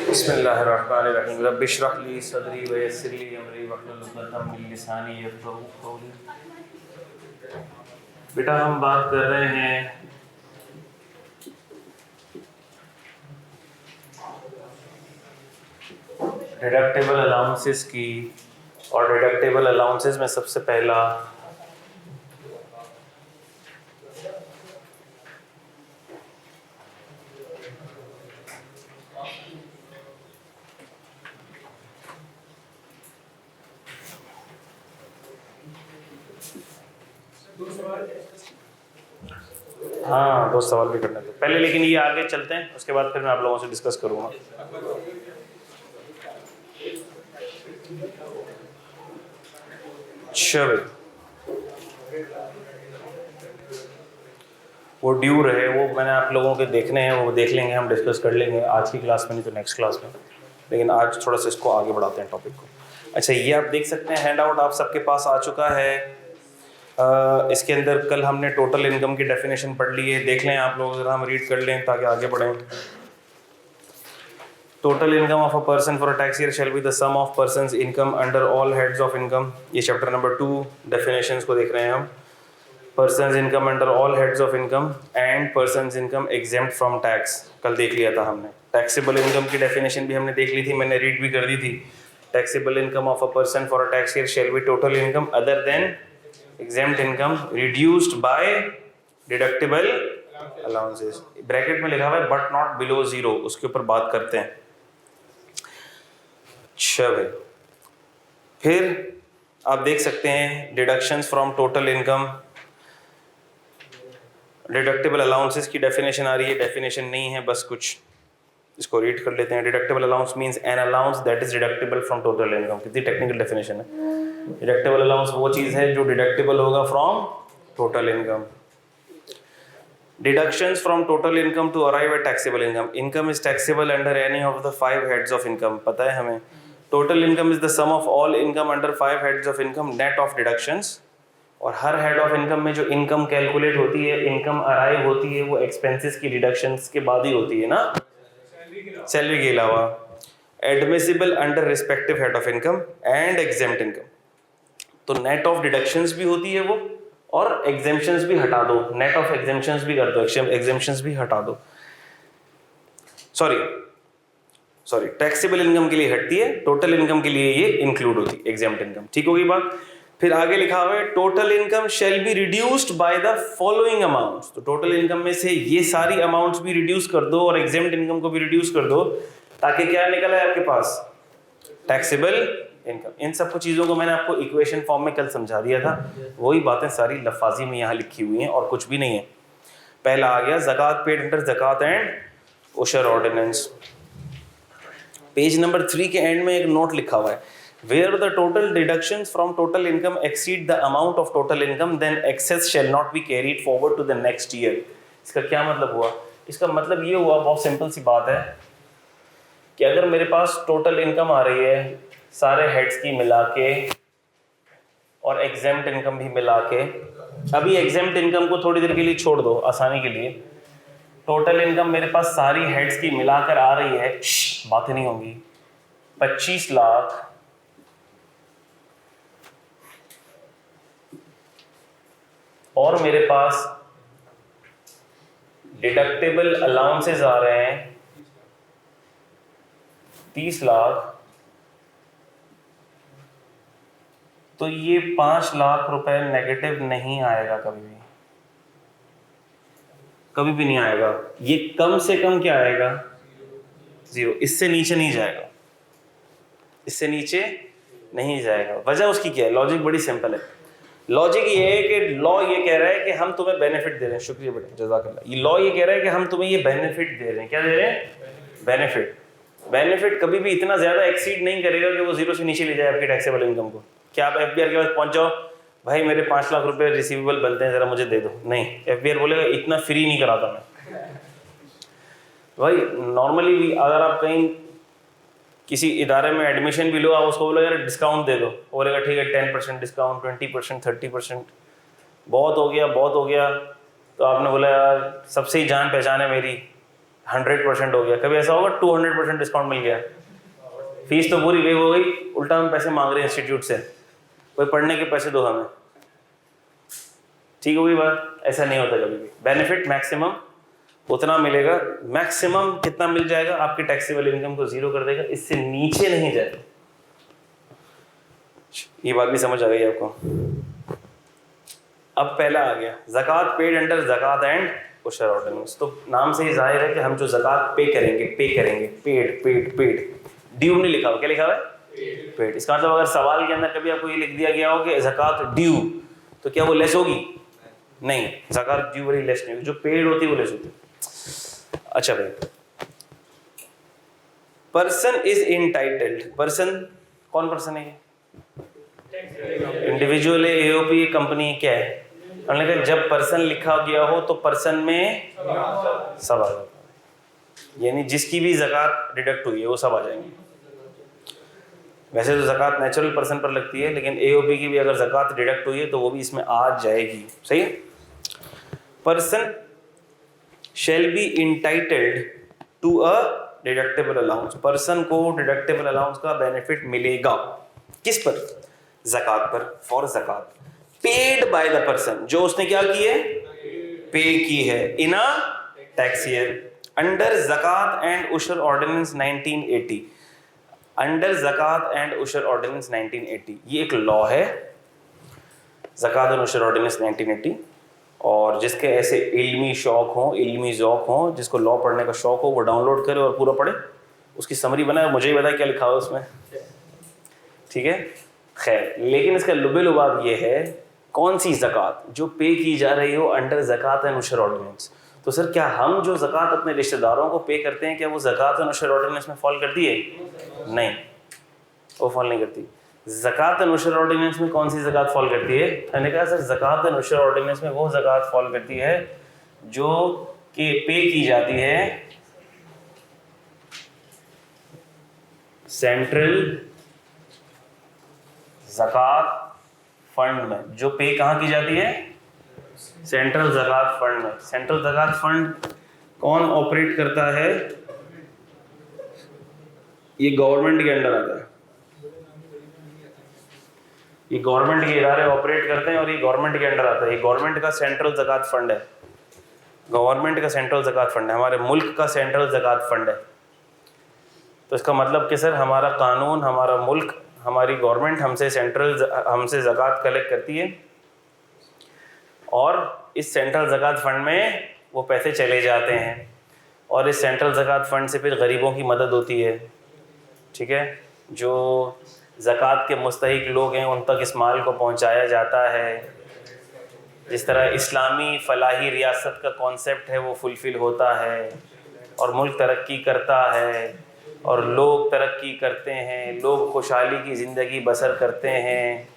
बिस्मिल्लाहिर्रहमानिर्रहीम रब्बिश्रह ली सदरी व यस्सिर ली अमरी वहलुल उक़दतम मिन लिसानी यफ़क़हू क़ौली। बेटा हम बात कर रहे हैं डिडक्टेबल अलाउंसेस की, और डिडक्टेबल अलाउंसेस में सबसे पहला हाँ, दो सवाल भी करने दो पहले, लेकिन ये आगे चलते हैं, उसके बाद फिर मैं आप लोगों से डिस्कस करूँगा। चलो, वो ड्यू रहे, वो मैंने आप लोगों के देखने हैं, वो देख लेंगे, हम डिस्कस कर लेंगे आज की क्लास में, नहीं तो नेक्स्ट क्लास में, लेकिन आज थोड़ा सा इसको आगे बढ़ाते हैं टॉपिक को। अच्छा, ये आप देख सकते हैं, हैंड आउट आप सबके पास आ चुका है। इसके अंदर कल हमने टोटल इनकम की डेफिनेशन पढ़ ली है, देख लें आप लोग, ज़रा हम रीड कर लें ताकि आगे बढ़ें। Total income of a person for a tax year shall be the sum of person's income under all heads of income. ये चैप्टर नंबर 2 डेफिनेशंस को देख रहे हैं हम। Person's income under all heads of income and person's income exempt from tax, कल देख लिया था हमने। टैक्सेबल इनकम की डेफिनेशन भी हमने देख ली थी, मैंने रीड भी कर दी थी। Taxable income of a person for a tax year shall B total income other than exempt income reduced by deductible allowances। Bracket में लिखा हुआ है बट नॉट बिलो जीरो, उसके ऊपर बात करते हैं। चलो, फिर आप देख सकते हैं deductions from total income. Deductible allowances की डेफिनेशन आ रही है, डेफिनेशन नहीं है, बस कुछ इसको रीड कर लेते हैं। Deductible allowance means an allowance that is deductible from total income. कितनी टेक्निकल डेफिनेशन है। डिडक्टेबल अलाउंस वो चीज़ है जो डिडक्टेबल होगा from total income. Deductions from total income to arrive at taxable income. Income is taxable under any of the 5 heads of income, पता है हमें। Total income is the sum of all income under 5 heads of income net of deductions. और हर head of income में जो income calculate होती है, income arrive होती है, वो एक्सपेंसेस की डिडक्शंस के बाद ही होती है ना, सैलरी के अलावा। Admissible under respective head of income and exempt income. तो नेट ऑफ डिडक्शंस भी होती है वो, और एग्जेम्पशंस भी हटा दो, नेट ऑफ एग्जेम्पशंस भी कर दो, एग्जेम्पशंस भी हटा दो। सॉरी, टैक्सेबल इनकम के लिए हटती है, टोटल इनकम के लिए ये इंक्लूड होती है, एग्जेम्प्ट इनकम। ठीक होगी बात। फिर आगे लिखा हुआ है total income shall be reduced by the following amounts. तो टोटल इनकम में से ये सारी अमाउंट्स भी रिड्यूस कर दो और एग्जेम्प्ट इनकम को भी रिड्यूस कर दो, ताकि क्या निकला है आपके पास, टैक्सेबल इनकम। इन सब चीज़ों को मैंने आपको इक्वेशन फॉर्म में कल समझा दिया था, वही बातें सारी लफाजी में यहाँ लिखी हुई हैं और कुछ भी नहीं है। पहला आ गया zakat paid under Zakat and Ushr ordinance. Page number 3 के एंड में एक नोट लिखा हुआ है, where the total deductions from total income exceed the amount of total income then excess shall not be carried forward to the next year. इसका क्या मतलब हुआ? इसका मतलब ये हुआ, बहुत सिंपल सी बात है, कि अगर मेरे पास टोटल इनकम आ रही है सारे हेड्स की मिला के और एग्जेम्प्ट इनकम भी मिला के, अभी एग्जेम्प्ट इनकम को थोड़ी देर के लिए छोड़ दो आसानी के लिए, टोटल इनकम मेरे पास सारी हेड्स की मिलाकर आ रही है, बातें नहीं होंगी, 25 लाख और मेरे पास डिडक्टेबल अलाउंसेस आ रहे हैं 30 लाख, तो ये 5 लाख रुपए नेगेटिव नहीं आएगा, कभी भी नहीं आएगा। ये कम से कम क्या आएगा, 0। इससे नीचे नहीं जाएगा, इससे नीचे नहीं जाएगा। वजह उसकी क्या है? लॉजिक बड़ी सिंपल है। लॉजिक ये है कि लॉ ये कह रहा है कि हम तुम्हें बेनिफिट दे रहे हैं। शुक्रिया बेटा, जज़ाकल्लाह। ये लॉ ये कह रहा है कि हम तुम्हें ये बेनिफिट दे रहे हैं। क्या दे रहे हैं? बेनिफिट। बेनिफिट कभी भी इतना ज्यादा एक्सीड नहीं करेगा कि वो 0 से नीचे ले जाए आपकी टैक्सेबल इनकम को। क्या आप एफबीआर के पास पहुंच जाओ, भाई मेरे 5 लाख रुपए रिसीवेबल बनते हैं, जरा मुझे दे दो, नहीं, एफबीआर बोलेगा इतना फ्री नहीं कराता मैं। भाई नॉर्मली भी अगर आप कहीं किसी इदारे में एडमिशन भी लो, आप उसको बोलेगा डिस्काउंट दे दो, वो बोलेगा ठीक है 10% डिस्काउंट, 20%, 30%, बहुत हो गया, बहुत हो गया। तो आपने बोला यार सबसे ही जान पहचान है मेरी, 100% हो गया। कभी ऐसा होगा 200% डिस्काउंट मिल गया, फीस तो पूरी वेव हो गई, उल्टा हम पैसे मांग रहे हैं इंस्टीट्यूट से, कोई पढ़ने के पैसे दो हमें। ठीक होगी बात? ऐसा नहीं होता कभी भी। बेनिफिट मैक्सिमम उतना मिलेगा, मैक्सिमम कितना मिल जाएगा, आपकी टैक्सेबल इनकम को जीरो कर देगा, इससे नीचे नहीं जाएगा। ये बात भी समझ आ गई आपको? अब पहला आ गया zakat paid under Zakat and Ushr ordinance. तो नाम से ही जाहिर है कि हम जो ज़कात पे करेंगे, पेड पेड पेड, ड्यू नहीं लिखा हुआ, क्या लिखा हुआ है? पेड। इसका मतलब अगर सवाल के अंदर कभी आपको ये लिख दिया गया हो कि ज़कात ड्यू, तो क्या वो लेस होगी? नहीं, ज़कात ड्यू वाली लेस नहीं होगी, जो पेड होती है वो लेस होती है। अच्छा भाई, पर्सन इज इंटाइटल्ड, पर्सन कौन पर्सन है? इंडिविजुअल है, एओपी कंपनी, क्या है? हमने कहा जब पर्सन लिखा गया हो तो पर्सन में सब आ जाता है, यानी जिसकी भी ज़कात डिडक्ट हुई है वो सब आ जाएंगे। वैसे तो ज़कात नेचुरल पर्सन पर लगती है, लेकिन एओपी की भी अगर ज़कात डिडक्ट हुई है तो वो भी इसमें आ जाएगी। सही है? Person shall be entitled to a deductible allowance, person को डिडक्टेबल अलाउंस का बेनिफिट मिलेगा। किस पर? ज़कात पर, फॉर ज़कात पेड बाय द पर्सन, जो उसने क्या की है? पे की है, in a tax year under Zakat and Ushr ordinance 1980, under Zakat and Ushr ordinance 1980। ये एक लॉ है, ज़कात एंड उशर ऑर्डिनेंस 1980। और जिसके ऐसे इल्मी शौक़ हो, इल्मी ज़ौक़ हो, जिसको लॉ पढ़ने का शौक़ हो, वो डाउनलोड करे और पूरा पढ़े, उसकी समरी बनाए, मुझे ही बताए क्या लिखा हुआ उसमें। ठीक है, खैर, लेकिन इसका लुबे लुबाब ये है, कौन सी ज़कात जो पे की जा रही हो under Zakat and Ushr ordinance. तो सर क्या हम जो ज़कात अपने रिश्तेदारों को पे करते हैं, क्या वो ज़कात एंड उशर ऑर्डिनेंस में फॉल करती है? नहीं, वो फॉल नहीं करती। ज़कात एंड उशर ऑर्डिनेंस में कौन सी ज़कात फॉल करती है? मैंने कहा सर ज़कात एंड उशर ऑर्डिनेंस में वो ज़कात फॉल करती है जो कि पे की जाती है सेंट्रल ज़कात फंड में। जो पे कहाँ की जाती है? सेंट्रल ज़कात फंड में। सेंट्रल ज़कात फंड कौन ऑपरेट करता है? ये गवर्नमेंट के अंडर आता है, ये गवर्नमेंट के इदारे ऑपरेट करते हैं और ये गवर्नमेंट के अंडर आता है। ये गवर्नमेंट का सेंट्रल ज़कात फंड है, गवर्नमेंट का सेंट्रल ज़कात फंड है, हमारे मुल्क का सेंट्रल ज़कात फंड है। तो इसका मतलब कि सर हमारा कानून, हमारा मुल्क, हमारी गवर्नमेंट हमसे ज़कात कलेक्ट करती है और इस सेंट्रल ज़कात फंड में वो पैसे चले जाते हैं और इस सेंट्रल ज़कात फंड से फिर गरीबों की मदद होती है। ठीक है, जो ज़कात के मुस्तहिक लोग हैं उन तक इस माल को पहुंचाया जाता है। जिस तरह इस्लामी फ़लाही रियासत का कॉन्सेप्ट है वो फुलफ़िल होता है और मुल्क तरक्की करता है और लोग तरक्की करते हैं, लोग खुशहाली की ज़िंदगी बसर करते हैं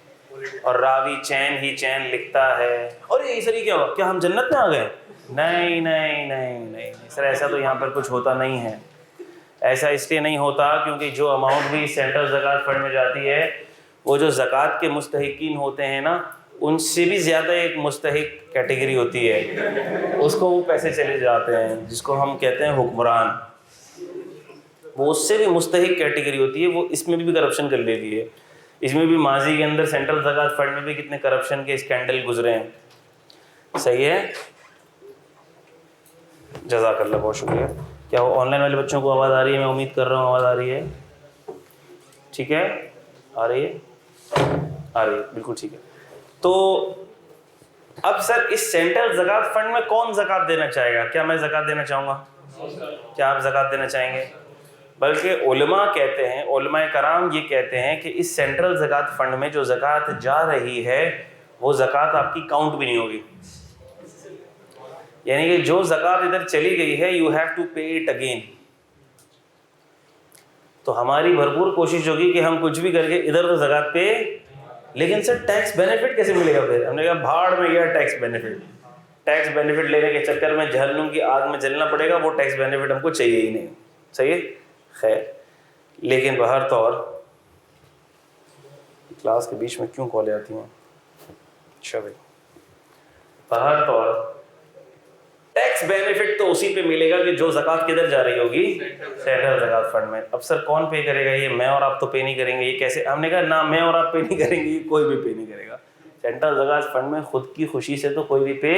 और रावी चैन ही चैन लिखता है। और ये सर क्या हुआ, क्या हम जन्नत में आ गए? नहीं नहीं नहीं नहीं सर, ऐसा तो यहाँ पर कुछ होता नहीं है। ऐसा इसलिए नहीं होता क्योंकि जो अमाउंट भी सेंट्रल ज़कात फंड में जाती है, वो जो ज़कात के मुस्तहिकीन होते हैं ना, उनसे भी ज़्यादा एक मुस्तहिक कैटेगरी होती है, उसको वो पैसे चले जाते हैं, जिसको हम कहते हैं हुक्मरान। वो उससे भी मुस्तहिक कैटेगरी होती है, वो इसमें भी करप्शन कर लेती है। इसमें भी माजी के अंदर सेंट्रल ज़कात फंड में भी कितने करप्शन के स्कैंडल गुजरे हैं। सही है, जज़ाकल्लाह, बहुत शुक्रिया। क्या वो ऑनलाइन वाले बच्चों को आवाज़ आ रही है? मैं उम्मीद कर रहा हूँ आवाज़ आ रही है। ठीक है, आ रही है, आ रही है, बिल्कुल ठीक है। तो अब सर इस सेंट्रल ज़कात फंड में कौन ज़कात देना चाहेगा? क्या मैं ज़कात देना चाहूँगा? क्या आप ज़कात देना चाहेंगे? बल्कि उलमा कहते हैं, उलमा कराम ये कहते हैं कि इस सेंट्रल ज़कात फंड में जो ज़कात जा रही है वो ज़कात आपकी काउंट भी नहीं होगी। यानी कि जो ज़कात इधर चली गई है, यू हैव टू पे इट अगेन। तो हमारी भरपूर कोशिश होगी कि हम कुछ भी करके इधर तो ज़कात पे, लेकिन सर टैक्स बेनिफिट कैसे मिलेगा? फिर हमने कहा भाड़ में गया टैक्स बेनिफिट। टैक्स बेनिफिट लेने के चक्कर में जहन्नुम की आग में जलना पड़ेगा, वो टैक्स बेनिफिट हमको चाहिए ही नहीं। सही है, खैर, लेकिन बहर तौर क्लास के बीच में क्यों कॉलें आती हैं? अच्छा भाई, बहर तौर टैक्स बेनिफिट तो उसी पे मिलेगा कि जो ज़कात किधर जा रही होगी, सेंट्रल ज़कात फंड में। अब सर कौन पे करेगा ये? मैं और आप तो पे नहीं करेंगे, ये कैसे? हमने कहा ना मैं और आप पे नहीं करेंगे, ये कोई भी पे नहीं करेगा। सेंट्रल ज़कात फंड में खुद की खुशी से तो कोई भी पे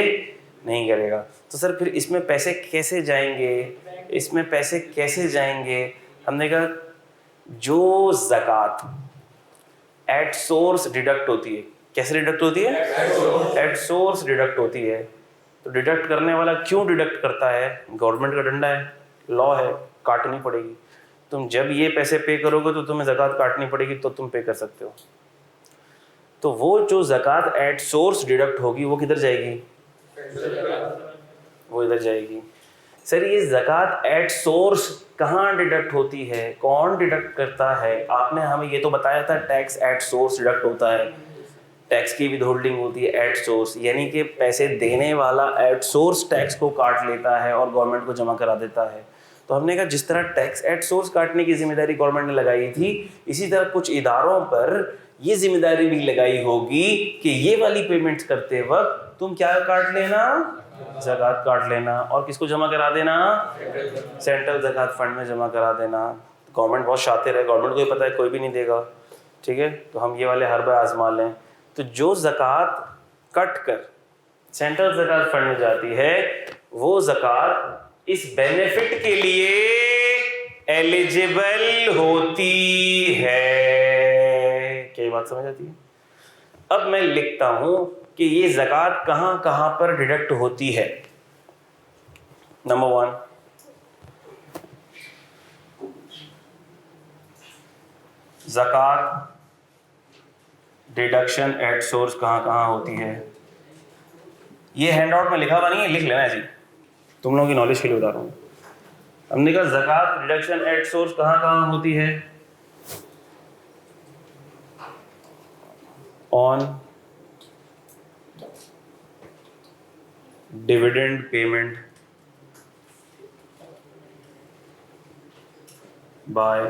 नहीं करेगा। तो सर फिर इसमें पैसे कैसे जाएंगे, इसमें पैसे कैसे जाएंगे? हमने कहा जो ज़कात एट सोर्स डिडक्ट होती है, कैसे डिडक्ट होती है? एट सोर्स डिडक्ट होती है। तो डिडक्ट करने वाला क्यों डिडक्ट करता है? गवर्नमेंट का डंडा है, लॉ है, काटनी पड़ेगी। तुम जब ये पैसे पे करोगे तो तुम्हें ज़कात काटनी पड़ेगी, तो तुम पे कर सकते हो। तो वो जो ज़कात एट सोर्स डिडक्ट होगी वो किधर जाएगी? वो इधर जाएगी। सर ये ज़कात एट सोर्स कहाँ डिडक्ट होती है, कौन डिडक्ट करता है? आपने हमें ये तो बताया था टैक्स एट सोर्स डिडक्ट होता है, टैक्स की विदहोल्डिंग होती है एट सोर्स, यानी कि पैसे देने वाला एट सोर्स टैक्स को काट लेता है और गवर्नमेंट को जमा करा देता है। तो हमने कहा जिस तरह टैक्स एट सोर्स काटने की जिम्मेदारी गवर्नमेंट ने लगाई थी, इसी तरह कुछ इदारों पर ये जिम्मेदारी भी लगाई होगी कि ये वाली पेमेंट्स करते वक्त तुम क्या काट लेना? ज़कात काट लेना। और किसको जमा करा देना? सेंट्रल ज़कात फंड में जमा करा देना। गवर्नमेंट बहुत शातिर है, गवर्नमेंट को ही पता है कोई भी नहीं देगा, ठीक है, तो हम ये वाले हरबे आजमा लें। तो जो ज़कात कट कर सेंट्रल ज़कात फंड में जाती है, वो ज़कात इस बेनिफिट के लिए एलिजिबल होती है। क्या बात समझ आती है? अब मैं लिखता हूं कि ये ज़कात कहां कहां पर डिडक्ट होती है। नंबर 1, ज़कात डिडक्शन एट सोर्स कहां कहां होती है। ये हैंडआउट में लिखा हुआ नहीं है, लिख लेना है जी, तुम लोगों की नॉलेज के लिए बता रहा हूं। हमने कहा ज़कात डिडक्शन एट सोर्स कहां कहां होती है? On dividend payment by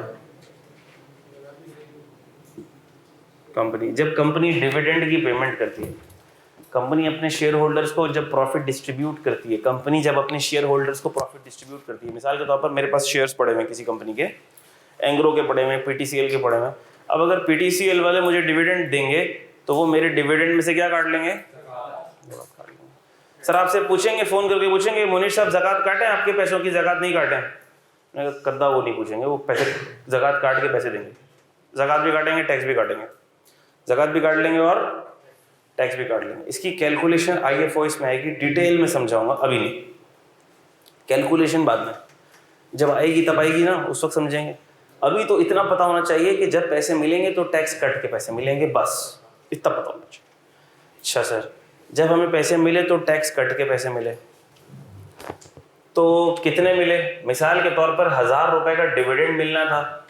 company. जब कंपनी डिविडेंड की पेमेंट करती है, कंपनी अपने शेयर होल्डर्स को जब प्रॉफिट डिस्ट्रीब्यूट करती है, कंपनी जब अपने शेयर होल्डर्स को प्रॉफिट डिस्ट्रीब्यूट करती है, मिसाल के तौर पर मेरे पास शेयर्स पड़े हुए किसी कंपनी के, एंग्रो के पड़े हुए, पीटीसीएल के पड़े हुए। अब अगर पीटीसीएल वाले मुझे डिविडेंड देंगे तो वो मेरे डिविडेंड में से क्या काट लेंगे? सर आपसे पूछेंगे, फोन करके पूछेंगे, मुनीश साहब ज़कात काटें आपके पैसों की? ज़कात नहीं काटें। कद्दा वो नहीं पूछेंगे, वो पैसे ज़कात काट के पैसे देंगे। ज़कात भी काटेंगे, टैक्स भी काटेंगे, ज़कात भी काट लेंगे और टैक्स भी काट लेंगे। इसकी कैलकुलेशन IFO इसमें आएगी, डिटेल में समझाऊंगा, अभी नहीं, कैलकुलेशन बाद में जब आएगी तब आएगी ना, उस वक्त समझेंगे। अभी तो इतना पता होना चाहिए कि जब पैसे मिलेंगे तो टैक्स कट के पैसे मिलेंगे, बस इतना पता होना चाहिए। अच्छा सर, जब हमें पैसे मिले तो टैक्स कट के पैसे मिले, तो कितने मिले? मिसाल के तौर पर 1000 रुपए का डिविडेंड मिलना था।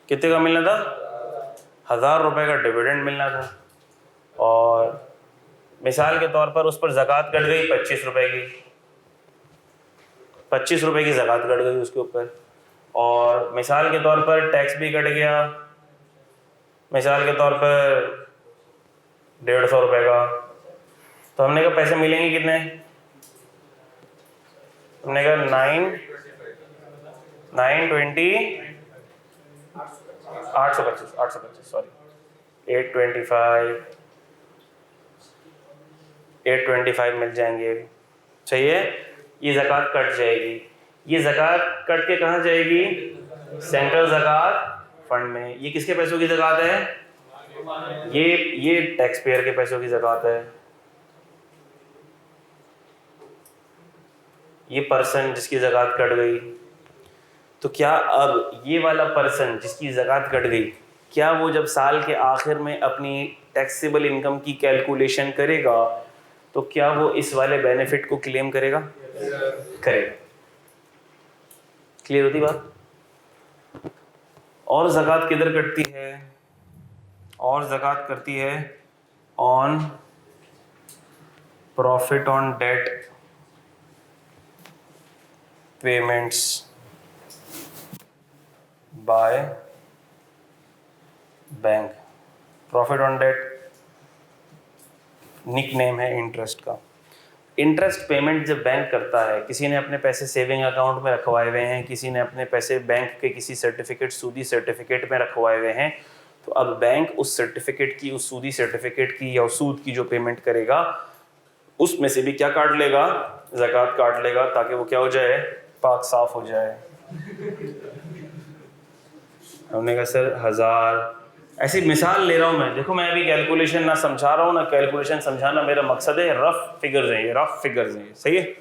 कितने का मिलना था? 1000 रुपए का डिविडेंड मिलना था। और मिसाल के तौर पर उस पर ज़कात कट गई 25 रुपए की, 25 रुपए की ज़कात कट गई उसके ऊपर। और मिसाल के तौर पर टैक्स भी कट गया, मिसाल के तौर पर 150 रुपए का। तो हमने कहा पैसे मिलेंगे कितने? हमने कहा 825 सॉरी 825 मिल जाएंगे, चाहिए। ये ज़कात कट जाएगी। ये ज़कात कट के कहाँ जाएगी? सेंट्रल ज़कात फंड में। ये किसके पैसों की ज़कात है? ये टैक्स पेयर के पैसों की ज़कात है। ये पर्सन जिसकी ज़कात कट गई, तो क्या अब ये वाला पर्सन जिसकी ज़कात कट गई, क्या वो जब साल के आखिर में अपनी टैक्सेबल इनकम की कैलकुलेशन करेगा तो क्या वो इस वाले बेनिफिट को क्लेम करेगा? करेगा। क्लियर होती बात? और ज़कात किधर कटती है? और ज़कात करती है on profit on debt payments by bank. Profit on debt nickname है इंटरेस्ट का। इंटरेस्ट पेमेंट जब बैंक करता है, किसी ने अपने पैसे सेविंग अकाउंट में रखवाए हुए हैं, किसी ने अपने पैसे बैंक के किसी सर्टिफिकेट, सूदी सर्टिफिकेट में रखवाए हुए हैं, तो अब बैंक उस सर्टिफिकेट की, उस सूदी सर्टिफिकेट की या सूद की जो पेमेंट करेगा उसमें से भी क्या काट लेगा, ज़कात काट लेगा, ताकि वो क्या हो जाए, पाक साफ हो जाए। हमने कहा सर 1000, ऐसी मिसाल ले रहा हूँ मैं, देखो मैं अभी कैलकुलेशन ना समझा रहा हूँ ना कैलकुलेशन समझाना मेरा मकसद है, रफ फिगर्स हैं ये, रफ फिगर्स हैं, सही है।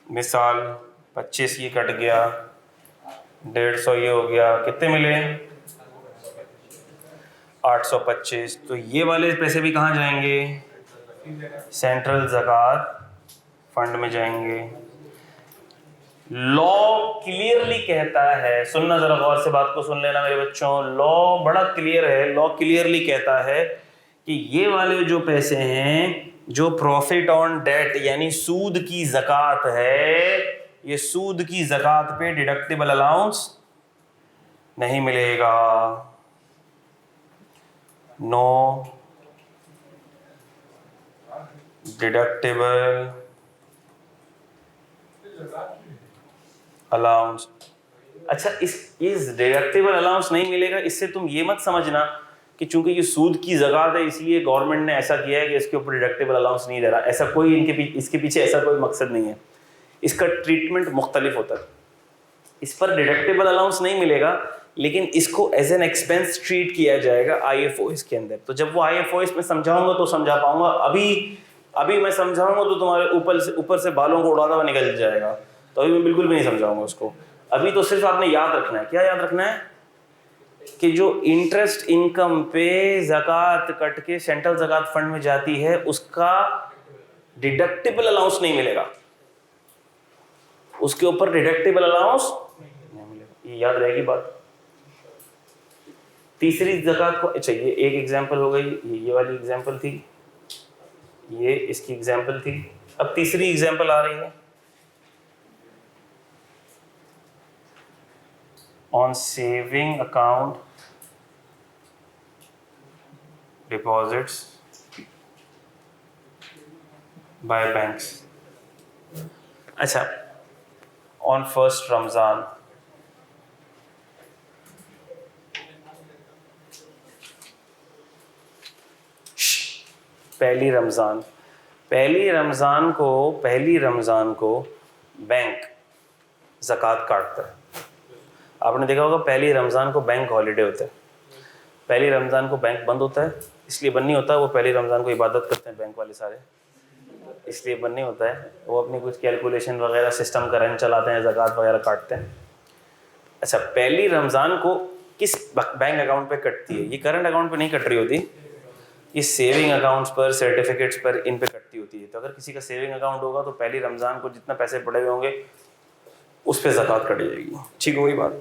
मिसाल 25 ये कट गया, 150 ये हो गया, कितने मिले 825। तो ये वाले पैसे भी कहाँ जाएंगे, सेंट्रल ज़कात फंड में जाएंगे। लॉ क्लियरली कहता है, सुनना जरा गौर से बात को सुन लेना मेरे बच्चों, लॉ बड़ा क्लियर है, लॉ क्लियरली कहता है कि ये वाले जो पैसे हैं, जो प्रॉफिट ऑन डेट यानी सूद की ज़कात है, ये सूद की ज़कात पे डिडक्टेबल अलाउंस नहीं मिलेगा। No deductible allowance. अच्छा, इस डिडक्टेबल अलाउंस नहीं मिलेगा, इससे तुम ये मत समझना कि चूंकि ये सूद की ज़कात है इसलिए गवर्नमेंट ने ऐसा किया है कि इसके ऊपर डिडक्टेबल अलाउंस नहीं दे रहा, ऐसा कोई इसके पीछे ऐसा कोई मकसद नहीं है। इसका ट्रीटमेंट मुख्तलिफ होता है। इस पर डिडक्टेबल अलाउंस नहीं मिलेगा, लेकिन इसको एज एन एक्सपेंस ट्रीट किया जाएगा IFOS के अंदर। तो जब वो IFOS में समझाऊंगा तो समझा पाऊंगा, अभी मैं समझाऊंगा तो तुम्हारे ऊपर से बालों को उड़ाता हुआ निकल जाएगा, तो अभी मैं बिल्कुल भी नहीं समझाऊंगा उसको। अभी तो सिर्फ आपने याद रखना है, क्या याद रखना है, कि जो इंटरेस्ट इनकम पे ज़कात कट के सेंट्रल ज़कात फंड में जाती है उसका डिडक्टेबल अलाउंस नहीं मिलेगा, उसके ऊपर डिडक्टेबल अलाउंस नहीं मिलेगा, ये याद रहेगी बात। तीसरी ज़कात को, अच्छा ये एक एग्जांपल हो गई, ये वाली एग्जांपल थी, ये इसकी एग्जांपल थी। अब तीसरी एग्जांपल आ रही है, on saving account deposits by banks। अच्छा, on 1st रमज़ान पहली रमज़ान को बैंक ज़कात काटता है। आपने देखा होगा पहली रमज़ान को बैंक हॉलीडे होता है, पहली रमज़ान को बैंक बंद होता है, इसलिए बंद नहीं होता, वो पहली रमज़ान को इबादत करते हैं बैंक वाले सारे, इसलिए बंद नहीं होता है, वो अपनी कुछ कैलकुलेशन वगैरह सिस्टम का रन चलाते हैं, ज़कात वगैरह काटते हैं। अच्छा, पहली रमज़ान को किस बैंक अकाउंट पे कटती है, ये करंट अकाउंट पे नहीं कट रही होती, ये सेविंग अकाउंट्स पर, सर्टिफिकेट्स पर, इन पे कटती होती है। तो अगर किसी का सेविंग अकाउंट होगा तो पहली रमज़ान को जितना पैसे पड़े हुए होंगे उस पर ज़कात कट जाएगी, ठीक हो गई बात।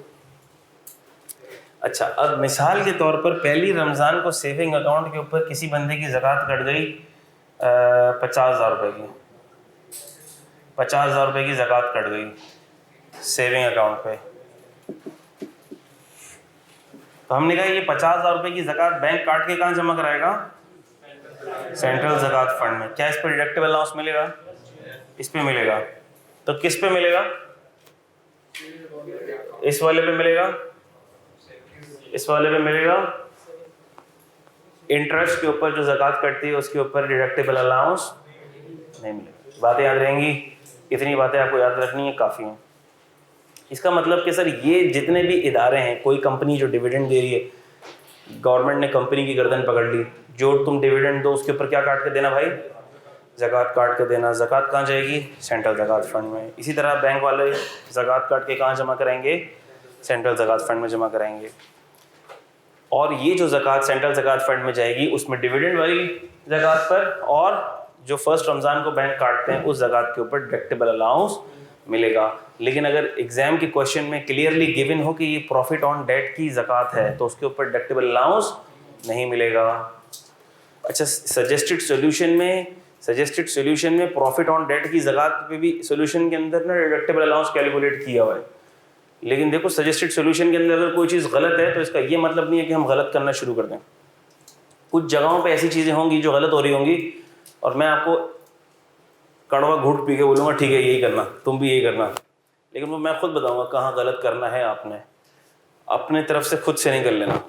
अच्छा, अब मिसाल के तौर पर पहली रमज़ान को सेविंग अकाउंट के ऊपर किसी बंदे की ज़कात कट गई 50,000 रुपये की, 50,000 रुपये की ज़कात कट गई सेविंग अकाउंट पे। तो हमने कहा ये 50,000 रुपये की ज़कात बैंक काट के कहाँ जमा कराएगा, सेंट्रल ज़कात फंड में। क्या इस पर डिडक्टेबल अलाउंस मिलेगा, इस पे मिलेगा, तो किस पे मिलेगा, इस वाले पे मिलेगा, इस वाले पे मिलेगा, इंटरेस्ट के ऊपर जो ज़कात कटती है उसके ऊपर डिडक्टेबल अलाउंस नहीं मिलेगा। बातें याद रहेंगी, इतनी बातें आपको याद रखनी है, काफ़ी हैं। इसका मतलब कि सर ये जितने भी इदारे हैं, कोई कंपनी जो डिविडेंड दे रही है, गवर्नमेंट ने कंपनी की गर्दन पकड़ ली, जो तुम डिविडेंड दो उसके ऊपर क्या काट के देना भाई, ज़कात काट के देना। ज़कात कहाँ जाएगी, सेंट्रल ज़कात फंड में। इसी तरह बैंक वाले ज़कात काट के कहाँ जमा कराएंगे, सेंट्रल ज़कात फंड में जमा कराएंगे। और ये जो ज़कात सेंट्रल ज़कात फंड में जाएगी उसमें डिविडेंड वाली ज़कात पर और जो फर्स्ट रमज़ान को बैंक काटते हैं उस ज़कात के ऊपर डिडक्टेबल अलाउंस मिलेगा। लेकिन अगर एग्जाम के क्वेश्चन में क्लियरली गिवन हो कि ये प्रॉफिट ऑन डेट की ज़कात है तो उसके ऊपर डिडक्टेबल अलाउंस नहीं मिलेगा। अच्छा, सजेस्टेड सोल्यूशन में प्रॉफिट ऑन डेट की ज़कात पे भी सोल्यूशन के अंदर ना डिडक्टेबल अलाउंस कैलकुलेट किया हुआ है। लेकिन देखो, सजेस्टेड सोल्यूशन के अंदर अगर कोई चीज़ गलत है तो इसका ये मतलब नहीं है कि हम गलत करना शुरू कर दें। कुछ जगहों पे ऐसी चीज़ें होंगी जो गलत हो रही होंगी और मैं आपको कड़वा घूट पी के बोलूँगा ठीक है यही करना, तुम भी यही करना, लेकिन वो मैं खुद बताऊँगा कहाँ गलत करना है। आपने अपने तरफ से खुद से नहीं कर लेना,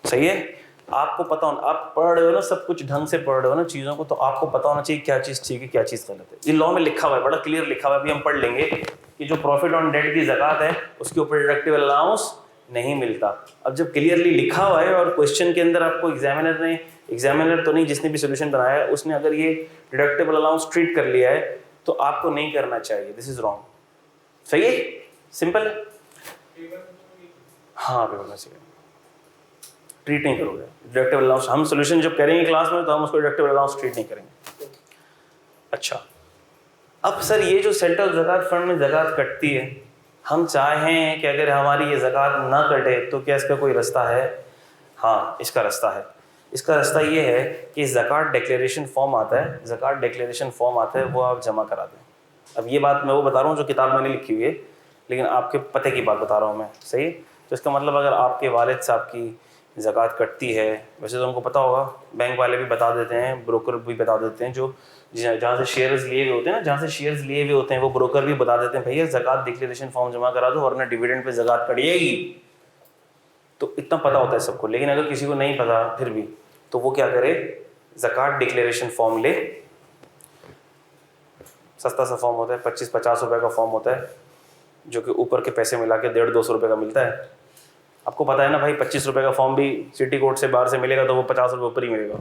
सही है। आपको पता होना, आप पढ़ रहे हो ना, सब कुछ ढंग से पढ़ रहे हो ना चीज़ों को, तो आपको पता होना चाहिए क्या चीज़ ठीक है क्या चीज़ गलत है। ये लॉ में लिखा हुआ है, बड़ा क्लियर लिखा हुआ है। अभी हम पढ़ लेंगे कि जो प्रॉफिट ऑन डेट की ज़कात है उसके ऊपर डिडक्टिबल अलाउंस नहीं मिलता। अब जब क्लियरली लिखा हुआ है और क्वेश्चन के अंदर आपको एग्जामिनर तो नहीं, जिसने भी सोल्यूशन बनाया है उसने अगर ये डिडक्टिबल अलाउंस ट्रीट कर लिया है तो आपको नहीं करना चाहिए। दिस इज रॉन्ग, सही है, सिंपल है। हाँ पेपर में से ट्रीट नहीं करोगे डिडक्टिबल अलाउंस। हम सोल्यूशन जब करेंगे क्लास में तो हम उसको डिडक्टिबल अलाउंस ट्रीट नहीं करेंगे। अच्छा, अब सर ये जो सेंट्रल ज़कात फंड में ज़कात कटती है, हम चाहें कि अगर हमारी ये ज़कात ना कटे तो क्या इसका कोई रास्ता है? हाँ, इसका रास्ता है। इसका रास्ता ये है कि ज़कात डिक्लेरेशन फॉर्म आता है, ज़कात डिक्लेरेशन फॉर्म आता है, वो आप जमा करा दें। अब ये बात मैं वो बता रहा हूँ जो किताब मैंने लिखी हुई है, लेकिन आपके पते की बात बता रहा हूँ मैं, सही है। तो इसका मतलब अगर आपके वालिद साहब की ज़कात कटती है, वैसे तो उनको पता होगा, बैंक वाले भी बता देते हैं, ब्रोकर भी बता देते हैं, जो जहाँ से शेयर्स लिए हुए होते हैं ना, जहाँ से शेयर्स लिए हुए होते हैं वो ब्रोकर भी बता देते हैं भैया ज़कात डिक्लेरेशन फॉर्म जमा करा दो वरना डिविडेंड पे ज़कात कटिएगी। तो इतना पता होता है सबको, लेकिन अगर किसी को नहीं पता फिर भी, तो वो क्या करे, ज़कात डिक्लेरेशन फॉर्म ले। सस्ता सा फॉर्म होता है, 25-50 रुपये का फॉर्म होता है, जो कि ऊपर के पैसे मिला के 150-200 रुपये का मिलता है। आपको पता है ना भाई, 25 रुपये का फॉर्म भी सिटी कोर्ट से बाहर से मिलेगा तो वो 50 रुपये ऊपर ही मिलेगा।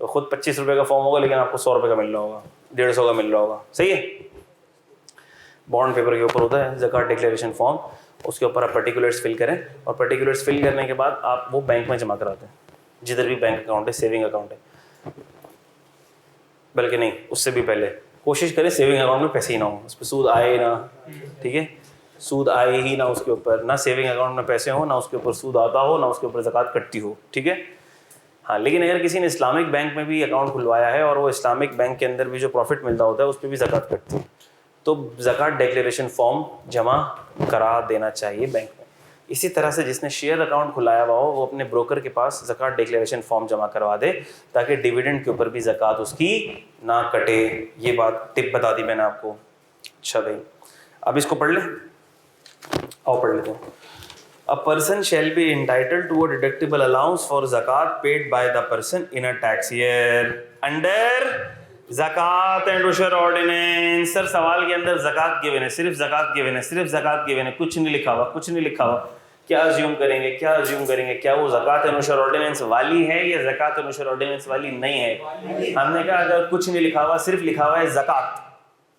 तो खुद 25 रुपये का फॉर्म होगा लेकिन आपको 100 रुपये का मिल रहा होगा, 150 का मिल रहा होगा, सही है। बॉन्ड पेपर के ऊपर होता है ज़कात डिक्लेरेशन फॉर्म, उसके ऊपर आप पर्टिकुलर्स फिल करें और पर्टिकुलर्स फिल करने के बाद आप वो बैंक में जमा कराते हैं, जिधर भी बैंक अकाउंट है, सेविंग अकाउंट है, बल्कि नहीं उससे भी पहले कोशिश करें सेविंग अकाउंट में पैसे ही ना हो, उस पर सूद आए ना, ठीक है, सूद आए ही ना उसके ऊपर, ना सेविंग अकाउंट में पैसे हो, ना उसके ऊपर सूद आता हो, ना उसके ऊपर ज़कात कटती हो, ठीक है। हाँ, लेकिन अगर किसी ने इस्लामिक बैंक में भी अकाउंट खुलवाया है और वो इस्लामिक बैंक के अंदर भी जो प्रॉफिट मिलता होता है उस पर भी ज़कात कटती है, तो ज़कात डिक्लेरेशन फॉर्म जमा करा देना चाहिए बैंक में। इसी तरह से जिसने शेयर अकाउंट खुलाया हुआ हो वो अपने ब्रोकर के पास ज़कात डिक्लेरेशन फॉर्म जमा करवा दे ताकि डिविडेंड के ऊपर भी ज़कात उसकी ना कटे। ये बात टिप बता दी मैंने आपको। अच्छा भाई, अब इसको पढ़ लें, आओ पढ़ लेते हैं। A person shall be entitled to a deductible allowance for zakat paid by the person in a tax year under zakat and ushur ordinance। Sir सवाल के अंदर ज़कात गिवन है, सिर्फ ज़कात गिवन है, सिर्फ ज़कात गिवन है, कुछ नहीं लिखा हुआ, कुछ नहीं लिखा हुआ। क्या अज्यूम करेंगे, क्या अज्यूम करेंगे, क्या वो ज़कात एंड उशर ऑर्डिनेंस वाली है या ज़कात एंड उशर ऑर्डिनेंस वाली नहीं है? हमने कहा अगर कुछ नहीं लिखा हुआ, सिर्फ लिखा हुआ है ज़कात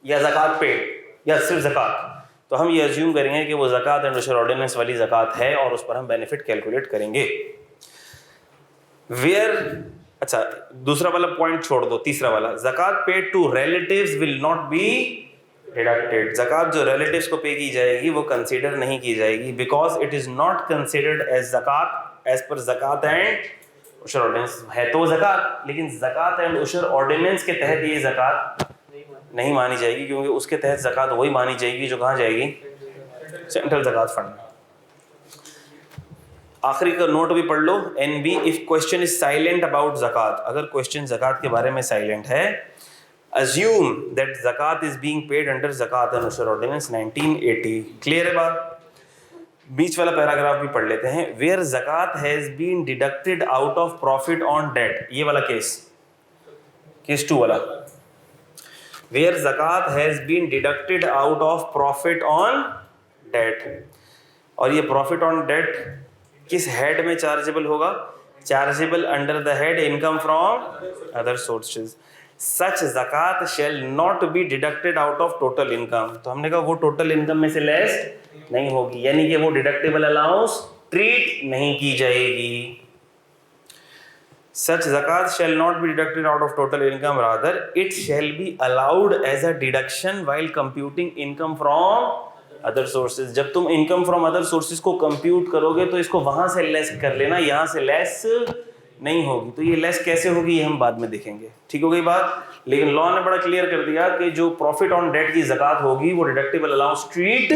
या ज़कात पेड या सिर्फ ज़कात, तो हम ये अज्यूम करेंगे कि वो ज़कात एंड उशर ऑर्डिनेंस वाली ज़कात है और उस पर हम बेनिफिट कैलकुलेट करेंगे। वेयर, अच्छा दूसरा वाला पॉइंट छोड़ दो, तीसरा वाला, zakat paid to relatives will not be deducted. ज़कात जो रिलेटिव्स को पे की जाएगी वो कंसीडर नहीं की जाएगी, because it is not considered as zakat as per zakat and Ushr ordinance. है तो ज़कात, लेकिन ज़कात एंड उशर ऑर्डिनेंस के तहत ये ज़कात नहीं मानी जाएगी, क्योंकि उसके तहत ज़कात वही मानी जाएगी जो कहाँ जाएगी, सेंट्रल ज़कात फंड में। आखिरी का नोट भी पढ़ लो, NB, if question is silent about zakat, अगर क्वेश्चन ज़कात के बारे में साइलेंट है, assume that zakat is being paid under zakat and ushur ordinance 1980। Clear है बात? बीच वाला पैराग्राफ भी पढ़ लेते हैं। where zakat has been deducted out of profit on debt, ये वाला केस 2 वाला, where zakat has been deducted out of profit on debt, और ये profit on debt किस हेड में चार्जेबल होगा? Chargeable under the head income from other sources. Such zakat shall not be deducted out of total income, तो हमने कहा वो total income में से लेस नहीं होगी, यानी कि वो डिडक्टेबल अलाउंस ट्रीट नहीं की जाएगी। Such zakat shall not be deducted out of total income, rather it shall be allowed as a deduction while computing income from other sources. जब तुम इनकम फ्रॉम अदर सोर्सेज को कंप्यूट करोगे तो इसको वहां से लेस कर लेना, यहां से लेस नहीं होगी। तो ये लेस कैसे होगी ये हम बाद में देखेंगे, ठीक हो गई बात। लेकिन लॉ ने बड़ा क्लियर कर दिया कि जो प्रॉफिट ऑन डेट की ज़कात होगी वो डिडक्टेबल अलाउंस ट्रीट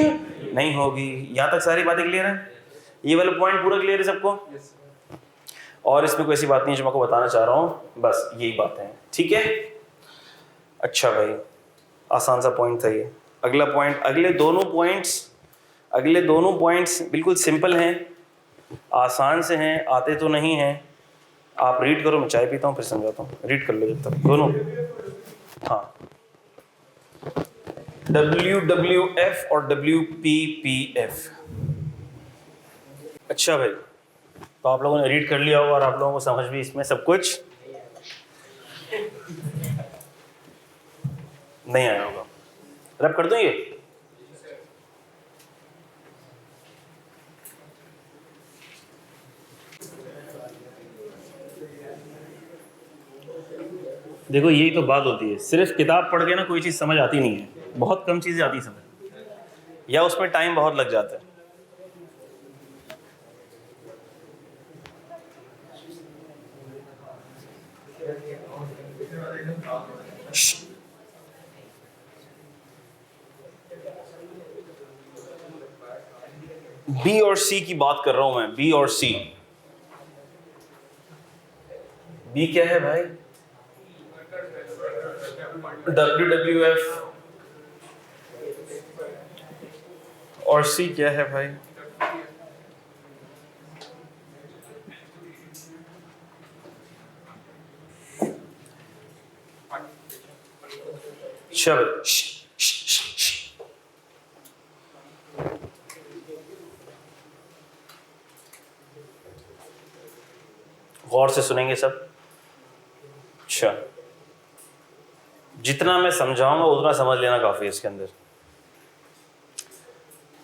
नहीं होगी। यहां तक सारी बातें क्लियर हैं? ये वाला पॉइंट पूरा क्लियर है सबको? और इसमें कोई ऐसी बात नहीं जो मैं आपको बताना चाह रहा हूं, बस यही बातें हैं, ठीक है। अच्छा भाई, आसान सा पॉइंट था ये। अगला पॉइंट, अगले दोनों पॉइंट्स बिल्कुल सिंपल हैं, आसान से हैं, आते तो नहीं हैं। आप रीड करो, मैं चाय पीता हूँ फिर समझाता हूँ। रीड कर लो जब तक दोनों। हाँ, WWF और WPPF। अच्छा भाई, तो आप लोगों ने रीड कर लिया होगा और आप लोगों को समझ भी इसमें सब कुछ नहीं आया होगा। रब कर दो ये। देखो यही तो बात होती है, सिर्फ किताब पढ़ के ना कोई चीज़ समझ आती नहीं है, बहुत कम चीज़ें आती समझ, या उसमें टाइम बहुत लग जाता है। बी और सी की बात कर रहा हूं मैं, बी और सी। बी क्या है भाई? WWF। और सी क्या है भाई? चलो गौर से सुनेंगे सब। अच्छा, जितना मैं समझाऊंगा उतना समझ लेना काफी है इसके अंदर।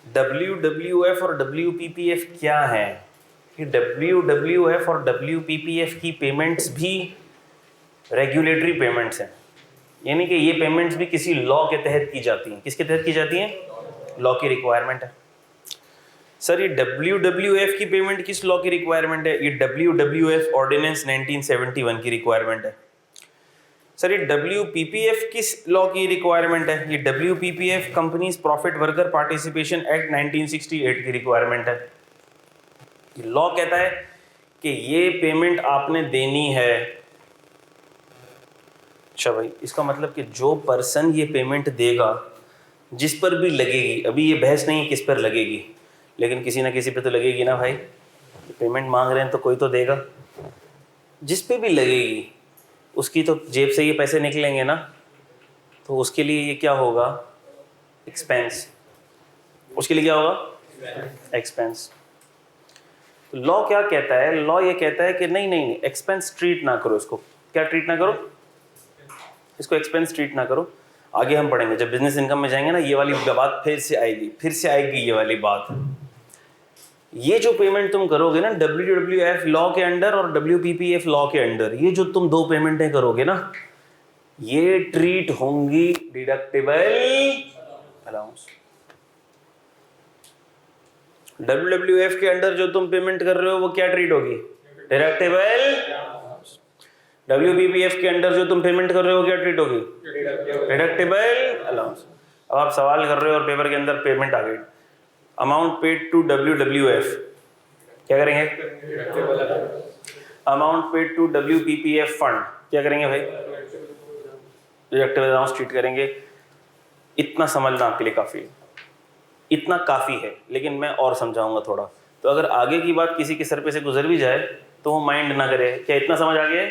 WWF और WPPF क्या है? कि WWF और WPPF की पेमेंट्स भी रेगुलेटरी पेमेंट्स हैं, यानी कि ये पेमेंट्स भी किसी लॉ के तहत की जाती हैं। किसके तहत की जाती हैं? लॉ की रिक्वायरमेंट है। सर ये WWF की पेमेंट किस लॉ की रिक्वायरमेंट है? ये WWF ऑर्डिनेंस 1971 की रिक्वायरमेंट है। सर ये WPPF किस लॉ की रिक्वायरमेंट है? ये WPPF companies profit worker participation act 1968 की रिक्वायरमेंट है। ये लॉ कहता है कि ये पेमेंट आपने देनी है। अच्छा भाई, इसका मतलब कि जो पर्सन ये पेमेंट देगा, जिस पर भी लगेगी, अभी ये बहस नहीं है किस पर लगेगी, लेकिन किसी ना किसी पे तो लगेगी ना भाई। पेमेंट मांग रहे हैं तो कोई तो देगा, जिस पे भी लगेगी उसकी तो जेब से ये पैसे निकलेंगे ना, तो उसके लिए ये क्या होगा? एक्सपेंस। उसके लिए क्या होगा? एक्सपेंस। तो लॉ क्या कहता है? लॉ ये कहता है कि नहीं नहीं नहीं, एक्सपेंस ट्रीट ना करो इसको। क्या ट्रीट ना करो? इसको एक्सपेंस ट्रीट ना करो। आगे हम पढ़ेंगे जब बिजनेस इनकम में जाएंगे ना, ये वाली बात फिर से आएगी ये वाली बात। ये जो पेमेंट तुम करोगे ना WWF लॉ के अंडर और WPPF लॉ के अंडर, ये जो तुम दो पेमेंटें करोगे ना, ये ट्रीट होंगी डिडक्टेबल अलाउंस। WWF के अंडर जो तुम पेमेंट कर रहे हो वो क्या ट्रीट होगी? डिडक्टेबल। WPPF के अंडर जो तुम पेमेंट कर रहे हो क्या ट्रीट होगी? Deductible allowance. अब आप सवाल कर रहे हो और पेपर के अंदर पेमेंट आ गई, अमाउंट पेड टू WWF, क्या करेंगे? Amount paid to WPPF fund, क्या करेंगे भाई? डिडक्टेबल अलाउंस ट्रीट करेंगे। इतना समझना आपके लिए काफ़ी है, इतना काफ़ी है, लेकिन मैं और समझाऊंगा थोड़ा। तो अगर आगे की बात किसी के सर पे से गुजर भी जाए तो वो माइंड ना करे। क्या इतना समझ आ गया?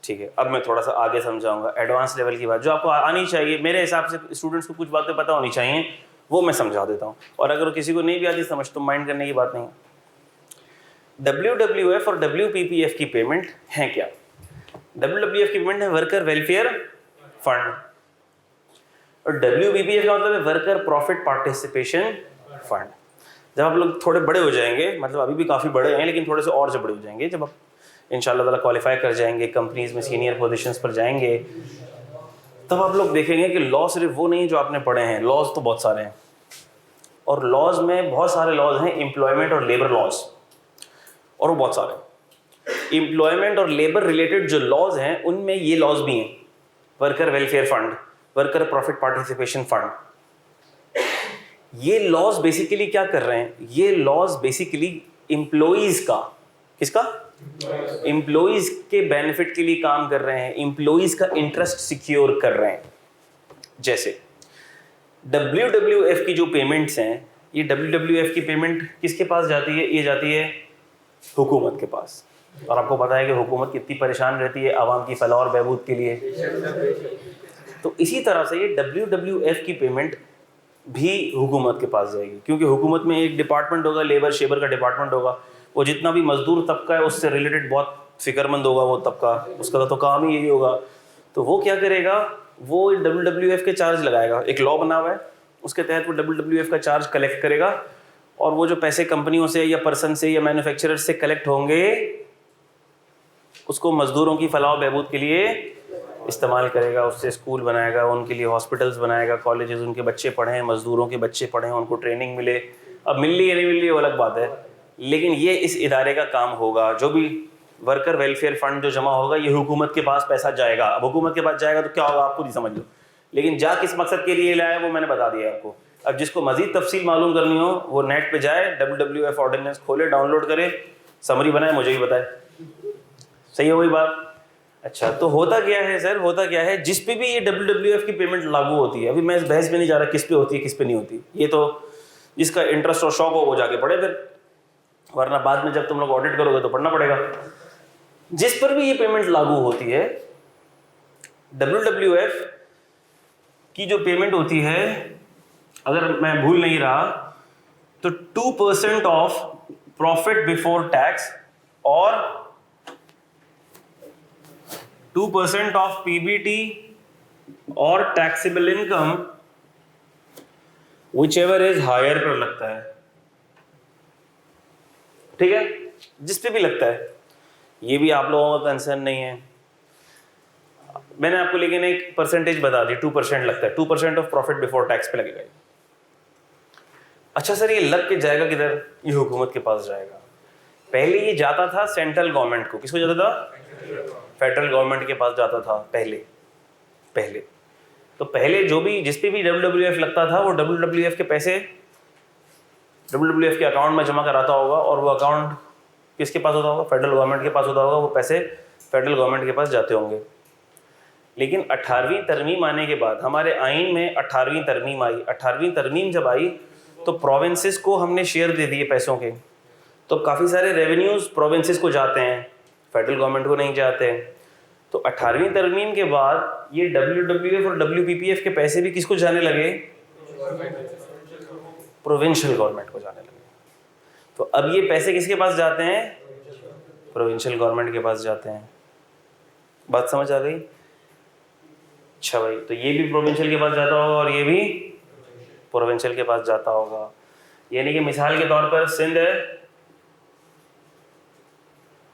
ठीक है, अब मैं थोड़ा सा आगे समझाऊंगा एडवांस लेवल की बात जो आपको आनी चाहिए। मेरे हिसाब से स्टूडेंट्स को कुछ बातें पता होनी चाहिए, वो मैं समझा देता हूँ। और अगर किसी को नहीं भी आती समझ तो माइंड करने की बात नहीं। WWF और WPPF की पेमेंट है क्या? WWF की पेमेंट है वर्कर वेलफेयर फंड, और WPPF का मतलब है वर्कर प्रॉफिट पार्टिसिपेशन फंड। जब आप लोग थोड़े बड़े हो जाएंगे, मतलब अभी भी काफ़ी बड़े हैं लेकिन थोड़े से और से बड़े हो जाएंगे, जब आप इंशाल्लाह ताला क्वालिफाई कर जाएंगे, कंपनीज में सीनियर पोजीशंस पर जाएंगे, तब आप लोग देखेंगे कि लॉ सिर्फ वो नहीं जो आपने पढ़े हैं, लॉज तो बहुत सारे हैं। और लॉज में बहुत सारे लॉज हैं, एम्प्लॉयमेंट और लेबर लॉज, और वो बहुत सारे एम्प्लॉयमेंट और लेबर रिलेटेड जो लॉज हैं उनमें ये लॉज भी हैं, worker welfare fund, worker profit participation fund. ये लॉज बेसिकली क्या कर रहे हैं? ये लॉज बेसिकली एम्प्लॉइज का, किसका? एम्प्लॉइज के बेनिफिट के लिए काम कर रहे हैं, एम्प्लॉइज का इंटरेस्ट सिक्योर कर रहे हैं। जैसे WWF की जो पेमेंट्स हैं, ये WWF की पेमेंट किसके पास जाती है? ये जाती है हुकूमत के पास। और आपको पता है कि हुकूमत कितनी परेशान रहती है आवाम की फलाह और बहबूद के लिए। तो इसी तरह से ये WWF की पेमेंट भी हुकूमत के पास जाएगी, क्योंकि हुकूमत में एक डिपार्टमेंट होगा, लेबर शेबर का डिपार्टमेंट होगा। वो जितना भी मजदूर तबका है उससे रिलेटेड बहुत फिक्रमंद होगा वो तबका, उसका तो काम ही यही होगा। तो वो क्या करेगा, वो WWF के चार्ज लगाएगा। एक लॉ बना हुआ है, उसके तहत वो WWF का चार्ज कलेक्ट करेगा, और वो जो पैसे कंपनियों से या पर्सन से या मैन्युफैक्चरर से कलेक्ट होंगे उसको मजदूरों की फलाह बहबूद के लिए इस्तेमाल करेगा। उससे स्कूल बनाएगा, उनके लिए हॉस्पिटल्स बनाएगा, कॉलेजेस, उनके बच्चे पढ़ें, मजदूरों के बच्चे पढ़ें, उनको ट्रेनिंग मिले। अब मिल रही है नहीं मिल रही है वो अलग बात है, लेकिन ये इस इदारे का काम होगा। जो भी वर्कर वेलफेयर फंड जो जमा होगा ये हुकूमत के पास पैसा जाएगा। अब हुकूमत के पास जाएगा तो क्या होगा आप खुद ही समझ लो, लेकिन जा किस मकसद के लिए लाया वो मैंने बता दिया आपको। अब जिसको मजीद तफसील मालूम करनी हो वो नेट पे जाए, WWF ऑर्डिनेंस खोले, डाउनलोड करे, समरी बनाए, मुझे ही बताए। सही है वही बात? अच्छा, तो होता क्या है सर, होता क्या है, जिस पे भी ये WWF की पेमेंट लागू होती है, अभी मैं इस बहस में नहीं जा रहा किस पे होती है किस पे नहीं होती, ये तो जिसका इंटरेस्ट और शौक हो वो जाके पढ़े फिर, वरना बाद में जब तुम लोग ऑडिट करोगे तो पढ़ना पड़ेगा। जिस पर भी ये पेमेंट लागू होती है, WWF की जो पेमेंट होती है, अगर मैं भूल नहीं रहा तो 2% ऑफ प्रॉफिट बिफोर टैक्स और 2% ऑफ PBT और taxable income whichever is higher पर लगता है। ठीक है, जिस पे भी लगता है, ये भी आप लोगों का कंसर्न नहीं है। मैंने आपको लेकिन एक परसेंटेज बता दी, 2% लगता है, 2% ऑफ प्रॉफिट बिफोर टैक्स पे लगेगा। अच्छा सर, ये लग के जाएगा किधर? ये हुकूमत के पास जाएगा। पहले ये जाता था सेंट्रल गवर्नमेंट को। किसको जाता था? फेडरल गवर्नमेंट के पास जाता था पहले। तो पहले जो भी जिस पे भी WWF लगता था वो WWF के पैसे WWF के अकाउंट में जमा कराता होगा, और वो अकाउंट किसके पास होता होगा? फेडरल गवर्नमेंट के पास होता होगा। वो पैसे फेडरल गवर्नमेंट के पास जाते होंगे। लेकिन 18वीं तरमीम आने के बाद, हमारे आइन में 18वीं तरमीम आई। 18वीं तरमीम जब आई तो प्रोविंसेस को हमने शेयर दे दिए पैसों के, तो काफ़ी सारे रेवेन्यूज़ प्रोविंसेस को जाते हैं, फेडरल गवर्नमेंट को नहीं जाते। तो 18वीं तरमीम के बाद ये WWF और WPPF के पैसे भी किसको जाने लगे? प्रोविंशियल गवर्नमेंट को जाने लगे। तो अब ये पैसे किसके पास जाते हैं? प्रोविंशियल गवर्नमेंट के पास जाते हैं। बात समझ आ गई? अच्छा भाई, तो ये भी प्रोविंशियल के पास जाता होगा और ये भी प्रोविंशियल के पास जाता होगा। यानी कि मिसाल के तौर पर सिंध है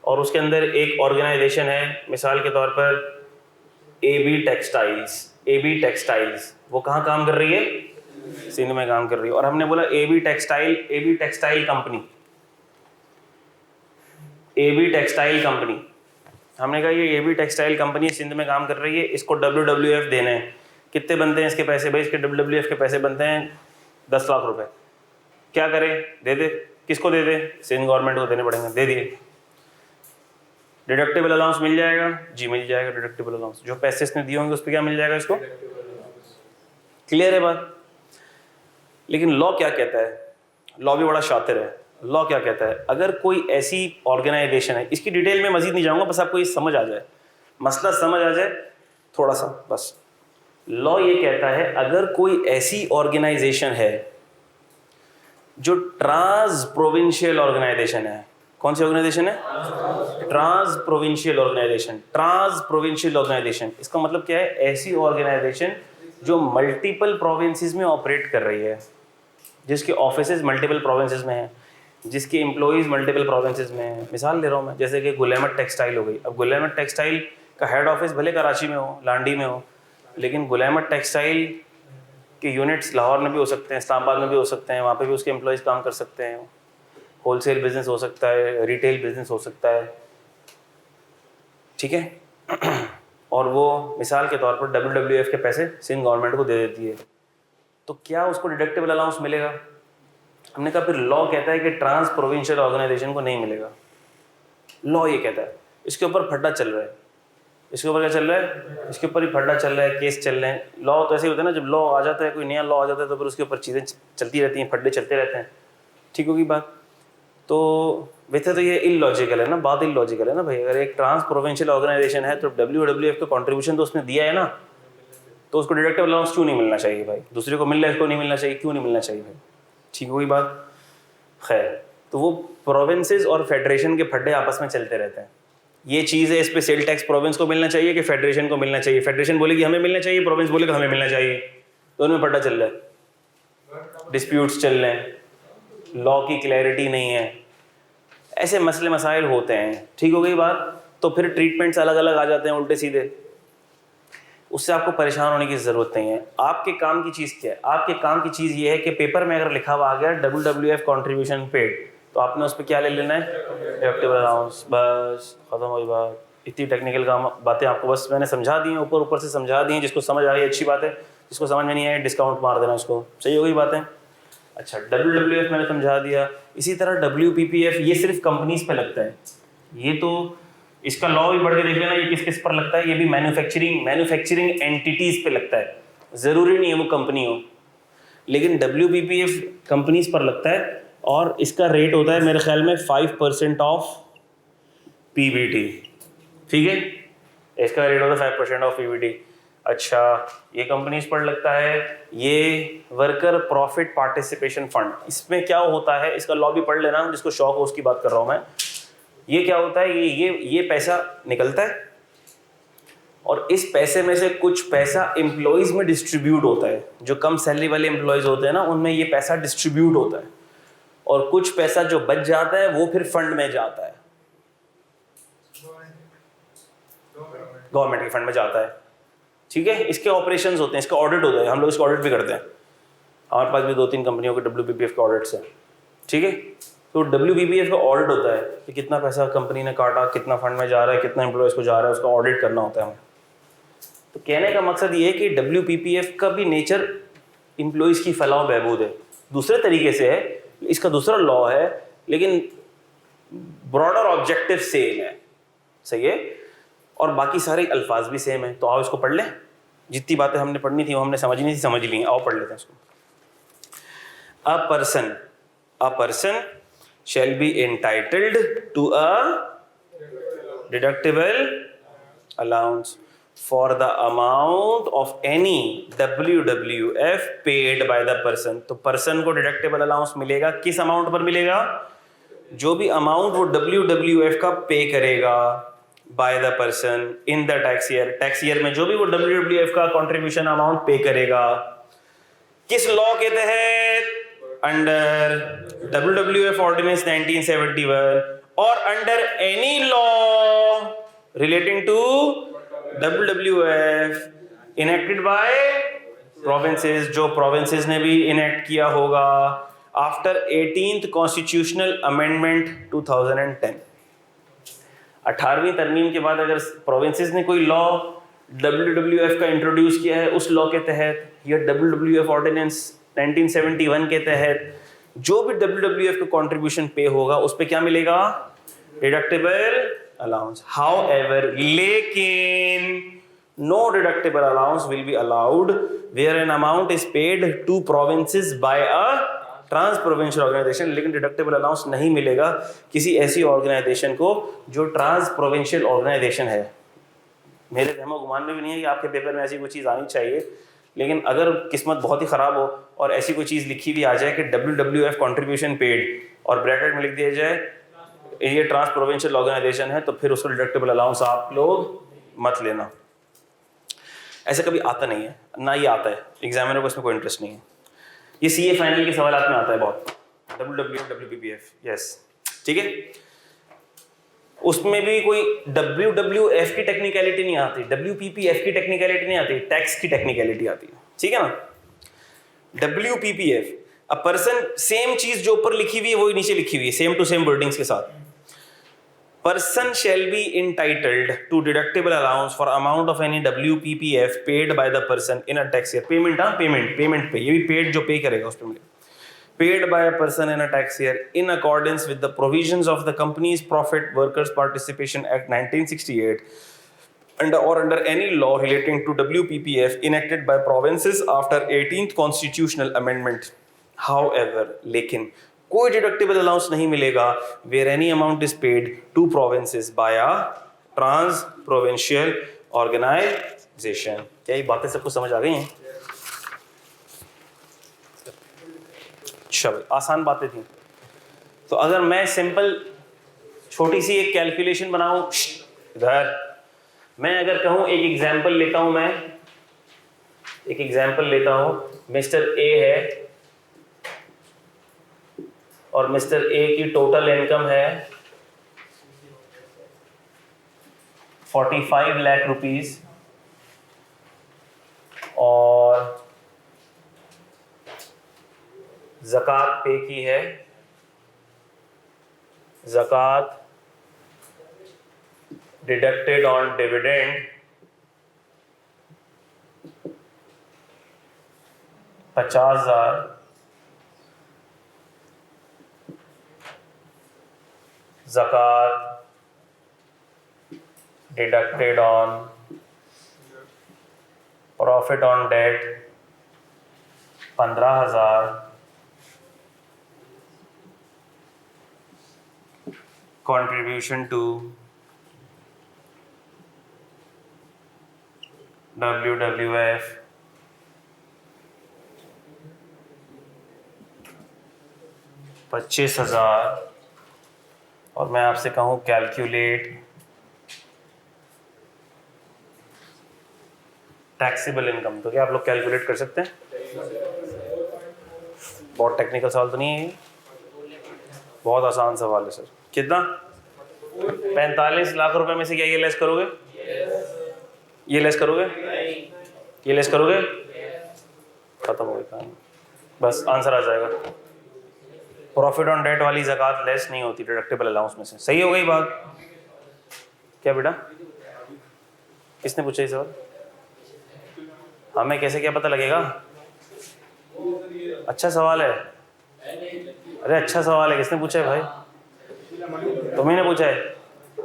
और उसके अंदर एक ऑर्गेनाइजेशन है, मिसाल के तौर पर AB टेक्सटाइल्स। वो कहाँ काम कर रही है? सिंध में काम कर रही है। और हमने बोला AB टेक्सटाइल कंपनी, हमने कहा ये AB टेक्सटाइल कंपनी सिंध में काम कर रही है, इसको WWF देने हैं। कितने बनते हैं इसके पैसे? भाई इसके WWF के पैसे बनते हैं 10 लाख रुपए। क्या करे? दे दे। किसको दे दे? सिंध गवर्नमेंट को देने पड़ेंगे। दे दिए। डिडक्टेबल अलाउंस मिल जाएगा? जी मिल जाएगा डिडक्टेबल अलाउंस। जो पैसे इसने दिए होंगे उस पर क्या मिल जाएगा इसको? क्लियर है बात? लेकिन लॉ क्या कहता है? लॉ भी बड़ा शातिर है। लॉ क्या कहता है? अगर कोई ऐसी ऑर्गेनाइजेशन है, इसकी डिटेल में मजीद नहीं जाऊंगा, बस आपको ये समझ आ जाए, मसला समझ आ जाए थोड़ा सा बस। लॉ ये कहता है अगर कोई ऐसी ऑर्गेनाइजेशन है जो ट्रांस प्रोविंशियल ऑर्गेनाइजेशन है। कौन सी ऑर्गेनाइजेशन है? Trans provincial organisation. इसका मतलब क्या है? ऐसी ऑर्गेनाइजेशन जो मल्टीपल प्रोविंसेस में ऑपरेट कर रही है, जिसके ऑफिसेज मल्टीपल प्रोविंसेस में हैं, जिसके एम्प्लॉइज मल्टीपल प्रोविंसेस में हैं। मिसाल ले रहा हूँ मैं, जैसे कि गुलेमत टेक्सटाइल हो गई। अब गुलेमत टेक्सटाइल का हेड ऑफिस भले कराची में हो, लांडी में हो, लेकिन गुलेमत टेक्सटाइल के यूनिट्स लाहौर में भी हो सकते हैं, इस्लामाबाद में भी हो सकते हैं, वहाँ पे भी उसके एम्प्लॉइज काम कर सकते हैं। होलसेल बिजनेस हो सकता है, रिटेल बिजनेस हो सकता है, ठीक है। और वो मिसाल के तौर पर WWF के पैसे सिंध गवर्नमेंट को दे देती है, तो क्या उसको डिडक्टेबल अलाउंस मिलेगा? हमने कहा फिर लॉ कहता है कि ट्रांस प्रोविंशियल ऑर्गेनाइजेशन को नहीं मिलेगा। लॉ ये कहता है, इसके ऊपर फट्टा चल रहा है। इसके ऊपर क्या चल रहा है, इसके ऊपर ही फड्डा चल रहा है, केस चल रहे हैं। लॉ तो ऐसे ही होता है ना, जब लॉ आ जाता है, कोई नया लॉ आ जाता है तो फिर उसके ऊपर चीज़ें चलती रहती हैं, फड्डे चलते रहते हैं। ठीक होगी बात। तो वैसे तो ये इलॉजिकल है ना, बात इलॉजिकल है ना भाई। अगर एक ट्रांस प्रोविंशियल ऑर्गेनाइजेशन है तो WWF का कंट्रीब्यूशन तो उसने दिया है ना, तो उसको डिडक्टिबल अलाउंस क्यों नहीं मिलना चाहिए भाई? दूसरे को मिल रहा है, इसको नहीं मिलना चाहिए, क्यों नहीं मिलना चाहिए भाई? ठीक होगी बात। खैर, तो वो प्रोविंसेस और फेडरेशन के फड्डे आपस में चलते रहते हैं। ये चीज़ है, इस पे सेल टैक्स प्रोविंस को मिलना चाहिए कि फेडरेशन को मिलना चाहिए। फेडरेशन बोलेगी हमें मिलना चाहिए, प्रोविंस बोलेगा हमें मिलना चाहिए। दोनों में फड्डा चल रहा है, डिस्प्यूट्स चल रहे हैं, लॉ की क्लैरिटी नहीं है, ऐसे मसले मसाइल होते हैं। ठीक हो गई बात। तो फिर ट्रीटमेंट्स अलग अलग आ जाते हैं उल्टे सीधे। उससे आपको परेशान होने की ज़रूरत नहीं है। आपके काम की चीज़ क्या है? आपके काम की चीज़ ये है कि पेपर में अगर लिखा हुआ आ गया WWF कॉन्ट्रीब्यूशन पेड, तो आपने उस पर क्या ले लेना है? Deductible allowance. बस ख़त्म हुई बात। इतनी टेक्निकल काम बातें आपको बस मैंने समझा दी हैं, ऊपर ऊपर से समझा दी हैं। जिसको समझ आ रही है अच्छी बात है, जिसको समझ में नहीं आई डिस्काउंट मार देना उसको। सही हो गई बातें। अच्छा, WWF मैंने समझा दिया। इसी तरह WPPF ये सिर्फ कंपनीज पे लगता है। ये तो इसका लॉ भी बढ़ के देख लेना, ये किस किस पर लगता है। ये भी मैन्युफैक्चरिंग एंटिटीज पे लगता है। ज़रूरी नहीं है वो कंपनी हो, लेकिन WPPF कंपनीज पर लगता है और इसका रेट होता है मेरे ख्याल में 5% ऑफ PBT। ठीक है, इसका रेट होता है 5% ऑफ PBT। अच्छा, ये कंपनीज पर लगता है। ये वर्कर प्रॉफिट पार्टिसिपेशन फंड, इसमें क्या होता है, इसका लॉ भी पढ़ लेना, जिसको शौक हो उसकी बात कर रहा हूँ मैं। ये क्या होता है, ये पैसा निकलता है और इस पैसे में से कुछ पैसा एम्प्लॉयज में डिस्ट्रीब्यूट होता है। जो कम सैलरी वाले एम्प्लॉयज होते हैं ना, उनमें ये पैसा डिस्ट्रीब्यूट होता है और कुछ पैसा जो बच जाता है वो फिर फंड में जाता है, गवर्नमेंट के फंड में जाता है। ठीक है, इसके ऑपरेशंस होते हैं, इसका ऑडिट होता है, हम लोग इसका ऑडिट भी करते हैं। हमारे पास भी 2-3 कंपनियों के WPPF के ऑडिट्स हैं। ठीक है, तो WPPF का ऑडिट होता है कि कितना पैसा कंपनी ने काटा, कितना फंड में जा रहा है, कितना एम्प्लॉयज को जा रहा है, उसका ऑडिट करना होता है हमें। तो कहने का मकसद ये है कि WPPF का भी नेचर एम्प्लॉयज की फलाह बहबूद है। दूसरे तरीके से है, इसका दूसरा लॉ है, लेकिन ब्रॉडर ऑब्जेक्टिव सेम है। सही है, और बाकी सारे अल्फाज भी सेम है। तो आओ इसको पढ़ लें। जितनी बातें हमने पढ़नी थी वो हमने समझनी थी, समझ ली। आओ पढ़ लेते हैं इसको। A person shall be entitled to a deductible allowance for the amount of any WWF paid by the person। तो पर्सन को डिडक्टेबल अलाउंस मिलेगा, किस अमाउंट पर मिलेगा? जो भी अमाउंट वो WWF का पे करेगा bye the person in the tax year. Tax year में जो भी वो WWF का कंट्रीब्यूशन अमाउंट पे करेगा, किस लॉ के तहत? अंडर WWF ऑर्डिनेंस 1971 और under any law relating to WWF enacted by provinces, जो प्रोविंसेस ने भी इनेक्ट किया होगा आफ्टर 18th कॉन्स्टिट्यूशनल अमेंडमेंट 2010। 18वीं तरमीम के बाद अगर प्रोविंसेस ने कोई लॉ WWF का इंट्रोड्यूस किया है, उस लॉ के तहत या WWF ऑर्डिनेंस 1971 के तहत जो भी WWF का कंट्रीब्यूशन पे होगा उस पे क्या मिलेगा? Deductible allowance. हाउएवर, लेकिन no deductible allowance will be allowed where an amount is paid to provinces by a trans provincial organisation. लेकिन डिडक्टेबल अलाउंस नहीं मिलेगा किसी ऐसी ऑर्गेनाइजेशन को जो ट्रांस प्रोविंशियल ऑर्गेनाइजेशन है। मेरे रहमो गुमान में भी नहीं है कि आपके पेपर में ऐसी कोई चीज़ आनी चाहिए, लेकिन अगर किस्मत बहुत ही ख़राब हो और ऐसी कोई चीज़ लिखी भी आ जाए कि WWF कंट्रीब्यूशन पेड और ब्रैकेट में लिख दिया जाए ये ट्रांस प्रोविंशियल ऑर्गेनाइजेशन है, तो फिर उसको डिडक्टेबल अलाउंस आप लोग मत लेना। ऐसा कभी आता नहीं है, ना ये आता है, एग्जामिनर को इसमें कोई इंटरेस्ट नहीं है। ये CA फाइनल के सवाल में आता है बहुत, WPPF। यस, ठीक है, उसमें भी कोई WWF की टेक्निकलिटी नहीं आती, WPPF की टेक्निकलिटी नहीं आती, टैक्स की टेक्निकलिटी आती है। ठीक है ना? WPPF, अ पर्सन, सेम चीज जो ऊपर लिखी हुई है वही नीचे लिखी हुई है, सेम टू सेम वर्डिंग्स के साथ। Person shall be entitled to deductible allowance for amount of any WPPF paid by the person in a tax year. Payment, हाँ पेमेंट पे, ये भी पेड जो पे करेगा उस पर मिलेगा। Paid by a person in a tax year in accordance with the provisions of the Companies Profit Workers Participation Act 1968 under any law relating to WPPF enacted by provinces after 18th constitutional amendment. However, लेकिन कोई deductible allowance नहीं मिलेगा where any amount is paid to provinces by a trans-provincial organization. क्या ये बातें सबको समझ आ गई हैं? चलो, आसान बातें थी। तो अगर मैं सिंपल छोटी सी एक कैलकुलेशन बनाऊं, इधर मैं अगर कहूं, एक एग्जांपल लेता हूं, मैं एक एग्जांपल लेता हूं, मिस्टर ए है और मिस्टर ए की टोटल इनकम है 45 लाख रुपीस और ज़कात पे की है, ज़कात deducted on dividend 50,000, zakat deducted on profit on debt 15,000, contribution to WWF 25,000 और मैं आपसे कहूँ कैलकुलेट टैक्सेबल इनकम, तो क्या आप लोग कैलकुलेट कर सकते हैं? बहुत टेक्निकल सवाल तो नहीं है ये, बहुत आसान सवाल है सर। कितना? 45 लाख रुपए में से क्या ये लेस करोगे? ये लेस करोगे? ये लेस करोगे? खत्म हो गया, बस आंसर आ जाएगा। प्रॉफिट ऑन डेट वाली ज़कात लेस नहीं होती डिडक्टेबल अलाउंस में से। सही हो गई बात? क्या बेटा, किसने पूछा ये सवाल? हमें कैसे क्या पता लगेगा? अच्छा सवाल है, अरे अच्छा सवाल है। किसने पूछा है भाई? तुम्ही ने पूछा है।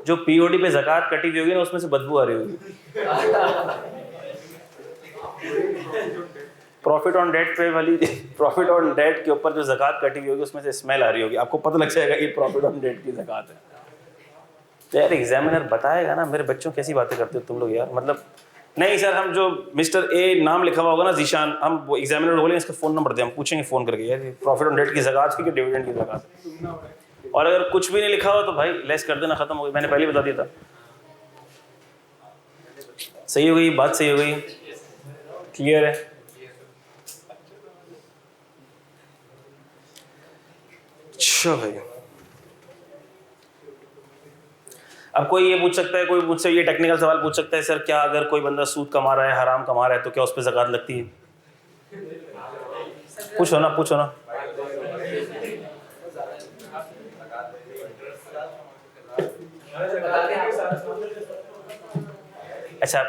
जो पीओडी पे ज़कात कटी हुई होगी ना, उसमें से बदबू आ रही होगी। प्रॉफिट ऑन डेट पे वाली, प्रॉफिट ऑन डेट के ऊपर जो ज़कात कटी हुई होगी उसमें से स्मेल आ रही होगी, आपको पता लग जाएगा ये प्रॉफिट ऑन डेट की ज़कात है। तो यार एग्जामिनर बताएगा ना, मेरे बच्चों कैसी बातें करते हो तुम लोग यार। मतलब नहीं सर, हम जो मिस्टर ए नाम लिखा हुआ होगा ना, जीशान, हम वो एग्जामिनर बोलेंगे इसका फ़ोन नंबर दे, हम पूछेंगे फ़ोन करके यार प्रॉफिट ऑन डेट की ज़कात की कि डिविडेंड की ज़कात। और अगर कुछ भी नहीं लिखा हुआ तो भाई लेस कर देना, खत्म हो गई। मैंने पहले बता दिया था। सही हो गई बात? सही हो गई? क्लियर है? अच्छा भाई, अब कोई ये पूछ सकता है, कोई मुझसे ये टेक्निकल सवाल पूछ सकता है, सर क्या अगर कोई बंदा सूद कमा रहा है, हराम कमा रहा है, तो क्या उस पर ज़कात लगती है? पूछो ना, पूछो ना। अच्छा,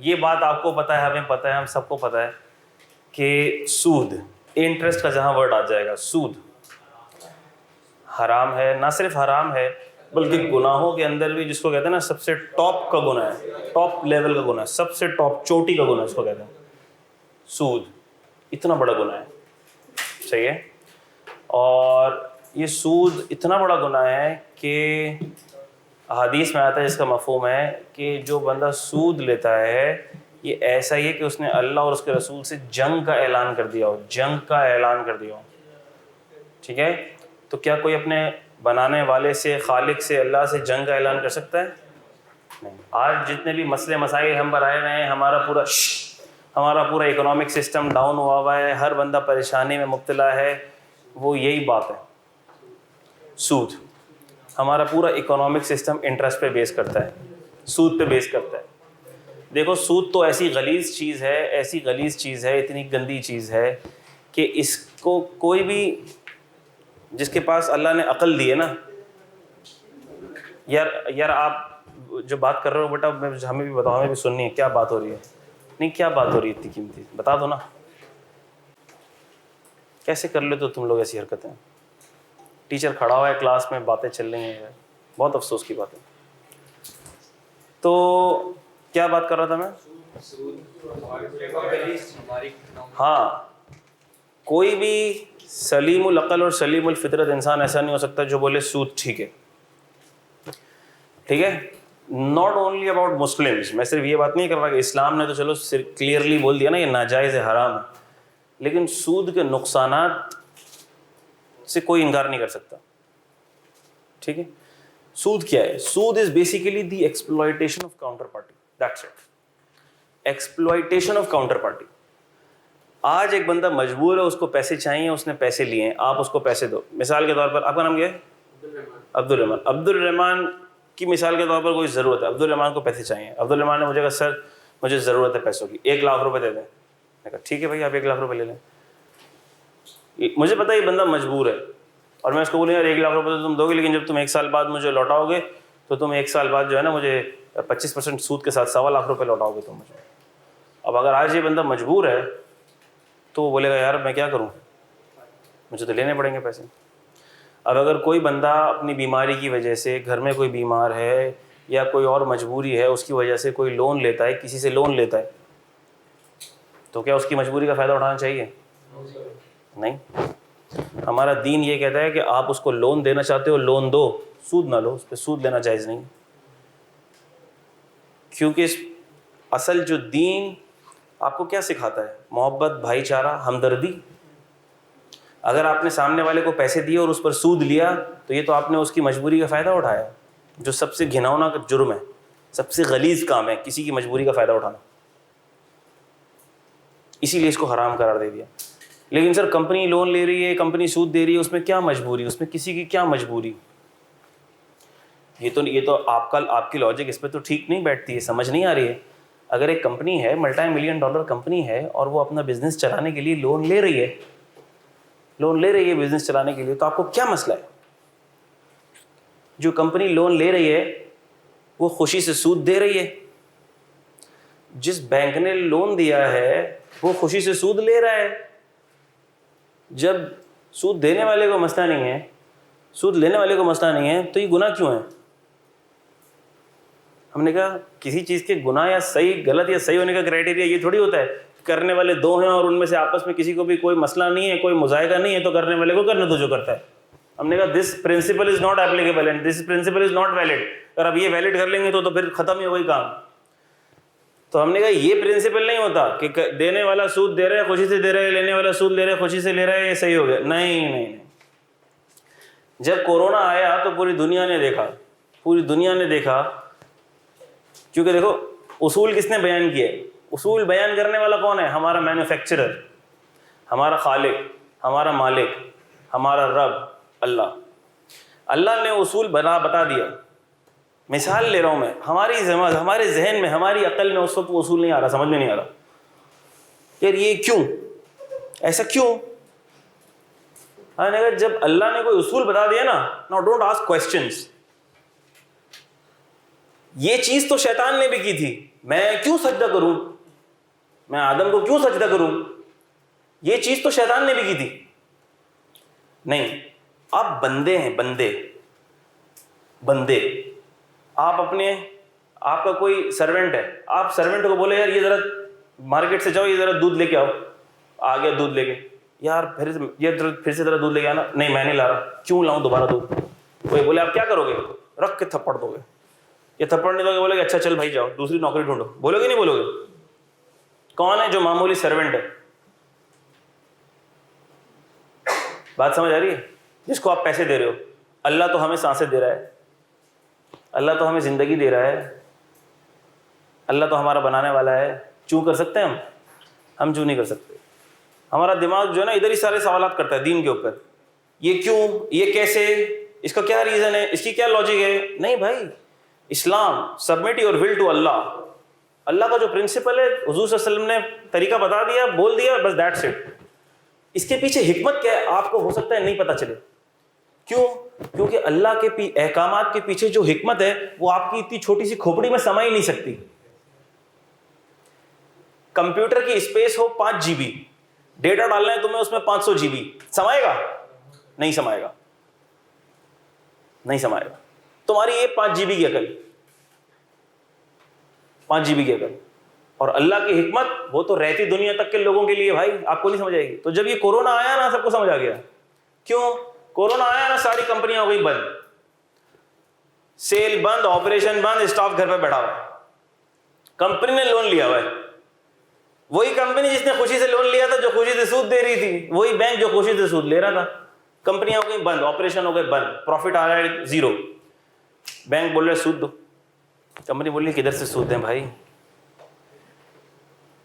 ये बात आपको पता है, हमें पता है, हम सबको पता है कि सूद, इंटरेस्ट का जहां वर्ड आ जाएगा, सूद हराम है। ना सिर्फ हराम है बल्कि गुनाहों के अंदर भी जिसको कहते हैं ना सबसे टॉप का गुनाह है, टॉप लेवल का गुनाह है, सबसे टॉप चोटी का गुनाह इसको कहते हैं सूद। इतना बड़ा गुनाह है, सही है। और ये सूद इतना बड़ा गुनाह है कि हदीस में आता है, इसका मफ़हूम है कि जो बंदा सूद लेता है ये ऐसा ही है कि उसने अल्लाह और उसके रसूल से जंग का ऐलान कर दिया हो, जंग का ऐलान कर दिया हो। ठीक है, तो क्या कोई अपने बनाने वाले से, खालिक से, अल्लाह से जंग का ऐलान कर सकता है? नहीं। आज जितने भी मसले मसाइल हम पर आए हुए हैं, हमारा पूरा इकोनॉमिक सिस्टम डाउन हुआ है, हर बंदा परेशानी में मुब्तला है, वो यही बात है, सूद। हमारा पूरा इकोनॉमिक सिस्टम इंटरेस्ट पे बेस करता है, सूद पे बेस करता है। देखो सूद तो ऐसी गलीज़ चीज़ है, ऐसी गलीज़ चीज़ है, इतनी गंदी चीज़ है कि इसको कोई भी, जिसके पास अल्लाह ने अक्ल दी है ना, यार आप जो बात कर रहे हो बेटा, हमें भी बताओ, हमें भी सुननी है, क्या बात हो रही है? नहीं, क्या बात हो रही है इतनी कीमती, बता दो ना। कैसे कर लेते हो तुम लोग ऐसी हरकतें? टीचर खड़ा हुआ है क्लास में, बातें चल रही हैं यार, बहुत अफसोस की बात है। तो क्या बात कर रहा था मैं? हाँ, कोई भी सलीमुल अक़ल और सलीमुल फितरत इंसान ऐसा नहीं हो सकता जो बोले सूद ठीक है। ठीक है, नॉट ओनली अबाउट मुस्लिम्स, मैं सिर्फ ये बात नहीं कर रहा कि इस्लाम ने तो चलो क्लियरली बोल दिया ना ये नाजायज़ है, हराम है, लेकिन सूद के नुकसानात से कोई इनकार नहीं कर सकता। ठीक है, सूद क्या है? सूद is basically the exploitation of counter party, that's it, exploitation of counter party. आज एक बंदा मजबूर है, उसको पैसे चाहिए, उसने पैसे लिए हैं, आप उसको पैसे दो। मिसाल के तौर पर, आपका नाम क्या है? अब्दुल रहमान। अब्दुल रहमान की मिसाल के तौर पर कोई ज़रूरत है, अब्दुल रहमान को पैसे चाहिए। अब्दुल रहमान ने मुझे कहा सर मुझे ज़रूरत है पैसों की, 1 लाख रुपए दे दें। मैं कहा ठीक है भाई, आप 1 लाख रुपए ले लें। मुझे पता है ये बंदा मजबूर है और मैं उसको बोलूँ यार 1 लाख रुपए तो तुम दोगे, लेकिन जब तुम 1 साल बाद मुझे लौटाओगे तो तुम 1 साल बाद जो है ना मुझे 25% सूद के साथ 1.25 लाख रुपए लौटाओगे तुम मुझे। अब अगर आज ये बंदा मजबूर है तो वो बोलेगा यार मैं क्या करूँ, मुझे तो लेने पड़ेंगे पैसे। अब अगर कोई बंदा अपनी बीमारी की वजह से, घर में कोई बीमार है या कोई और मजबूरी है, उसकी वजह से कोई लोन लेता है, किसी से लोन लेता है, तो क्या उसकी मजबूरी का फ़ायदा उठाना चाहिए? नहीं। हमारा दीन ये कहता है कि आप उसको लोन देना चाहते हो लोन दो, सूद ना लो, उस पर सूद लेना जायज़ नहीं। क्योंकि असल जो दीन आपको क्या सिखाता है? मोहब्बत, भाईचारा, हमदर्दी। अगर आपने सामने वाले को पैसे दिए और उस पर सूद लिया तो ये तो आपने उसकी मजबूरी का फ़ायदा उठाया, जो सबसे घिनौना जुर्म है, सबसे गलीज़ काम है किसी की मजबूरी का फ़ायदा उठाना। इसीलिए इसको हराम करार दे दिया। लेकिन सर कंपनी लोन ले रही है, कंपनी सूद दे रही है, उसमें क्या मजबूरी, उसमें किसी की क्या मजबूरी? ये तो आपकी लॉजिक इस पर तो ठीक नहीं बैठती है, समझ नहीं आ रही है। अगर एक कंपनी है, $multi-million कंपनी है और वो अपना बिजनेस चलाने के लिए लोन ले रही है बिजनेस चलाने के लिए, तो आपको क्या मसला है? जो कंपनी लोन ले रही है वो खुशी से सूद दे रही है, जिस बैंक ने लोन दिया है वो खुशी से सूद ले रहा है। जब सूद देने वाले को मसला नहीं है, सूद लेने वाले को मसला नहीं है, तो ये गुनाह क्यों है? हमने कहा किसी चीज़ के गुनाह या सही गलत या सही होने का क्राइटेरिया ये थोड़ी होता है करने वाले दो हैं और उनमें से आपस में किसी को भी कोई मसला नहीं है, कोई मुजाहिदा नहीं है, तो करने वाले को करने दो जो करता है। हमने कहा this principle is not applicable and this principle is not valid. अगर अब ये वैलिड कर लेंगे तो फिर खत्म ही हो गई काम। तो हमने कहा ये प्रिंसिपल नहीं होता कि देने वाला सूद दे रहा है खुशी से दे रहा है, लेने वाला सूद ले रहा है खुशी से ले रहा है, ये सही हो गया। नहीं। जब कोरोना आया तो पूरी दुनिया ने देखा, क्योंकि देखो उसूल किसने बयान किए? उसूल बयान करने वाला कौन है? हमारा मैन्युफैक्चरर, हमारा खालिक, हमारा मालिक, हमारा रब, अल्लाह ने उसूल बता दिया। मिसाल ले रहा हूँ मैं, हमारे जहन में, हमारी अकल में उस वक्त वो उसूल नहीं आ रहा, समझ में नहीं आ रहा यार ये क्यों, ऐसा क्यों? हाँ, जब अल्लाह ने कोई उसूल बता दिया ना, नाउ डोंट आस्क क्वेश्चंस। ये चीज तो शैतान ने भी की थी, मैं क्यों सजदा करूं, मैं आदम को क्यों सजदा करूं? ये चीज तो शैतान ने भी की थी। नहीं, आप बंदे हैं, बंदे। आपका कोई सर्वेंट है, आप सर्वेंट को बोले यार ये जरा मार्केट से जाओ, ये जरा दूध लेके आओ, आ गया दूध लेके, यार फिर से जरा दूध लेके आना, नहीं मैं नहीं ला रहा, क्यों लाऊं दोबारा दूध? कोई बोले आप क्या करोगे? रख के थप्पड़ दोगे। ये थप्पड़ नहीं दोगे, बोलोगे अच्छा चल भाई जाओ दूसरी नौकरी ढूंढो, बोलोगे नहीं बोलोगे? कौन है जो मामूली सर्वेंट है? बात समझ आ रही है? जिसको आप पैसे दे रहे हो। अल्लाह तो हमें सांसें दे रहा है, अल्लाह तो हमें जिंदगी दे रहा है, अल्लाह तो हमारा बनाने वाला है। चूं कर सकते हैं हम चूं नहीं कर सकते। हमारा दिमाग जो है ना इधर ही सारे सवालात करता है दीन के ऊपर, ये क्यों, ये कैसे, इसका क्या रीजन है, इसकी क्या लॉजिक है? नहीं भाई, इस्लाम submit your will to Allah का जो प्रिंसिपल है, हुजूर सल्लल्लाहु अलैहि वसल्लम ने तरीका बता दिया, बोल दिया, बस दैट्स इट। इसके पीछे हिकमत क्या है आपको हो सकता है नहीं पता चले। क्यों? क्योंकि अल्लाह के अहकामात के पीछे जो हिकमत है वो आपकी इतनी छोटी सी खोपड़ी में समा ही नहीं सकती। कंप्यूटर की स्पेस हो 5 GB, डेटा डालना है तुम्हें उसमें 500 GB, समाएगा? नहीं समाएगा। तुम्हारी ये 5 GB की अकल, 5 GB की अकल। और अल्लाह की हिकमत वो तो रहती दुनिया तक के लोगों के लिए भाई, आपको नहीं समझ आएगी। तो जब ये कोरोना आया ना, सबको समझ आ गया। क्यों कोरोना आया ना, सारी कंपनियां हो गई बंद, सेल बंद, ऑपरेशन बंद, स्टाफ घर पे बैठा हुआ है। कंपनी ने लोन लिया हुआ है, वही कंपनी जिसने खुशी से लोन लिया था, जो खुशी से सूद दे रही थी, वही बैंक जो खुशी से सूद ले रहा था। कंपनियां हो गई बंद, ऑपरेशन हो गए बंद, प्रॉफिट आ रहा है 0। बैंक बोल रहे सूद दो, कंपनी बोल रही किधर से सूद दें भाई,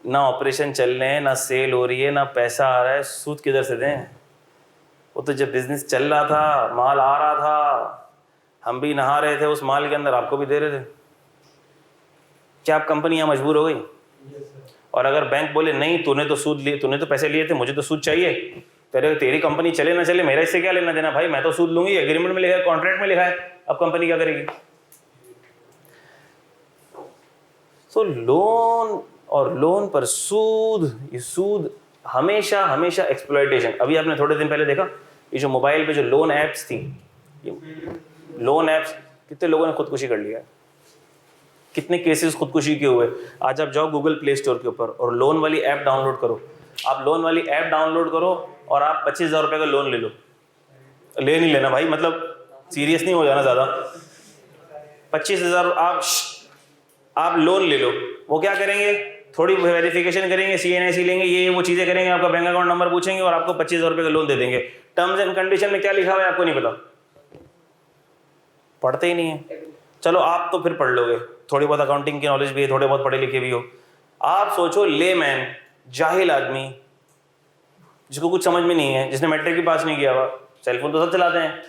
ना ऑपरेशन चल रहे हैं, ना सेल हो रही है, ना पैसा आ रहा है, सूद किधर से दें। वो तो जब बिजनेस चल रहा था, माल आ रहा था, हम भी नहा रहे थे उस माल के अंदर, आपको भी दे रहे थे। क्या आप कंपनियां मजबूर हो गई? और अगर बैंक बोले नहीं, तूने तो सूद लिए, तूने तो पैसे लिए थे, मुझे तो सूद चाहिए, तेरी कंपनी चले ना चले मेरा इससे क्या लेना देना भाई, मैं तो सूद लूंगी, एग्रीमेंट में लिखा है, कॉन्ट्रैक्ट में लिखा है, अब कंपनी क्या करेगी? तो लोन और लोन पर सूद, ये सूद हमेशा हमेशा एक्सप्लॉयटेशन। अभी आपने थोड़े दिन पहले देखा, ये जो मोबाइल पे जो लोन ऐप्स थी, ये लोन ऐप्स, कितने लोगों ने खुदकुशी कर लिया है, कितने केसेस खुदकुशी के हुए। आज आप जाओ गूगल प्ले स्टोर के ऊपर और लोन वाली ऐप डाउनलोड करो, आप लोन वाली ऐप डाउनलोड करो और आप 25,000 रुपये का लोन ले लो। ले नहीं लेना भाई, मतलब सीरियस नहीं हो जाना ज़्यादा। 25,000 आप लोन ले लो, वो क्या करेंगे, थोड़ी वेरिफिकेशन करेंगे, CNIC लेंगे, ये वो चीज़ें करेंगे, आपका बैंक अकाउंट नंबर पूछेंगे और आपको 25,000 रुपये का लोन दे देंगे। टर्म्स एंड कंडीशन में क्या लिखा हुआ है आपको नहीं पता, पढ़ते ही नहीं है। चलो आप तो फिर पढ़ लोगे, थोड़ी बहुत अकाउंटिंग की नॉलेज भी है, थोड़े बहुत पढ़े लिखे भी हो। आप सोचो लेमैन, जाहिल आदमी जिसको कुछ समझ में नहीं है, जिसने मैट्रिक भी पास नहीं किया हुआ, सेलफोन तो सब चलाते हैं,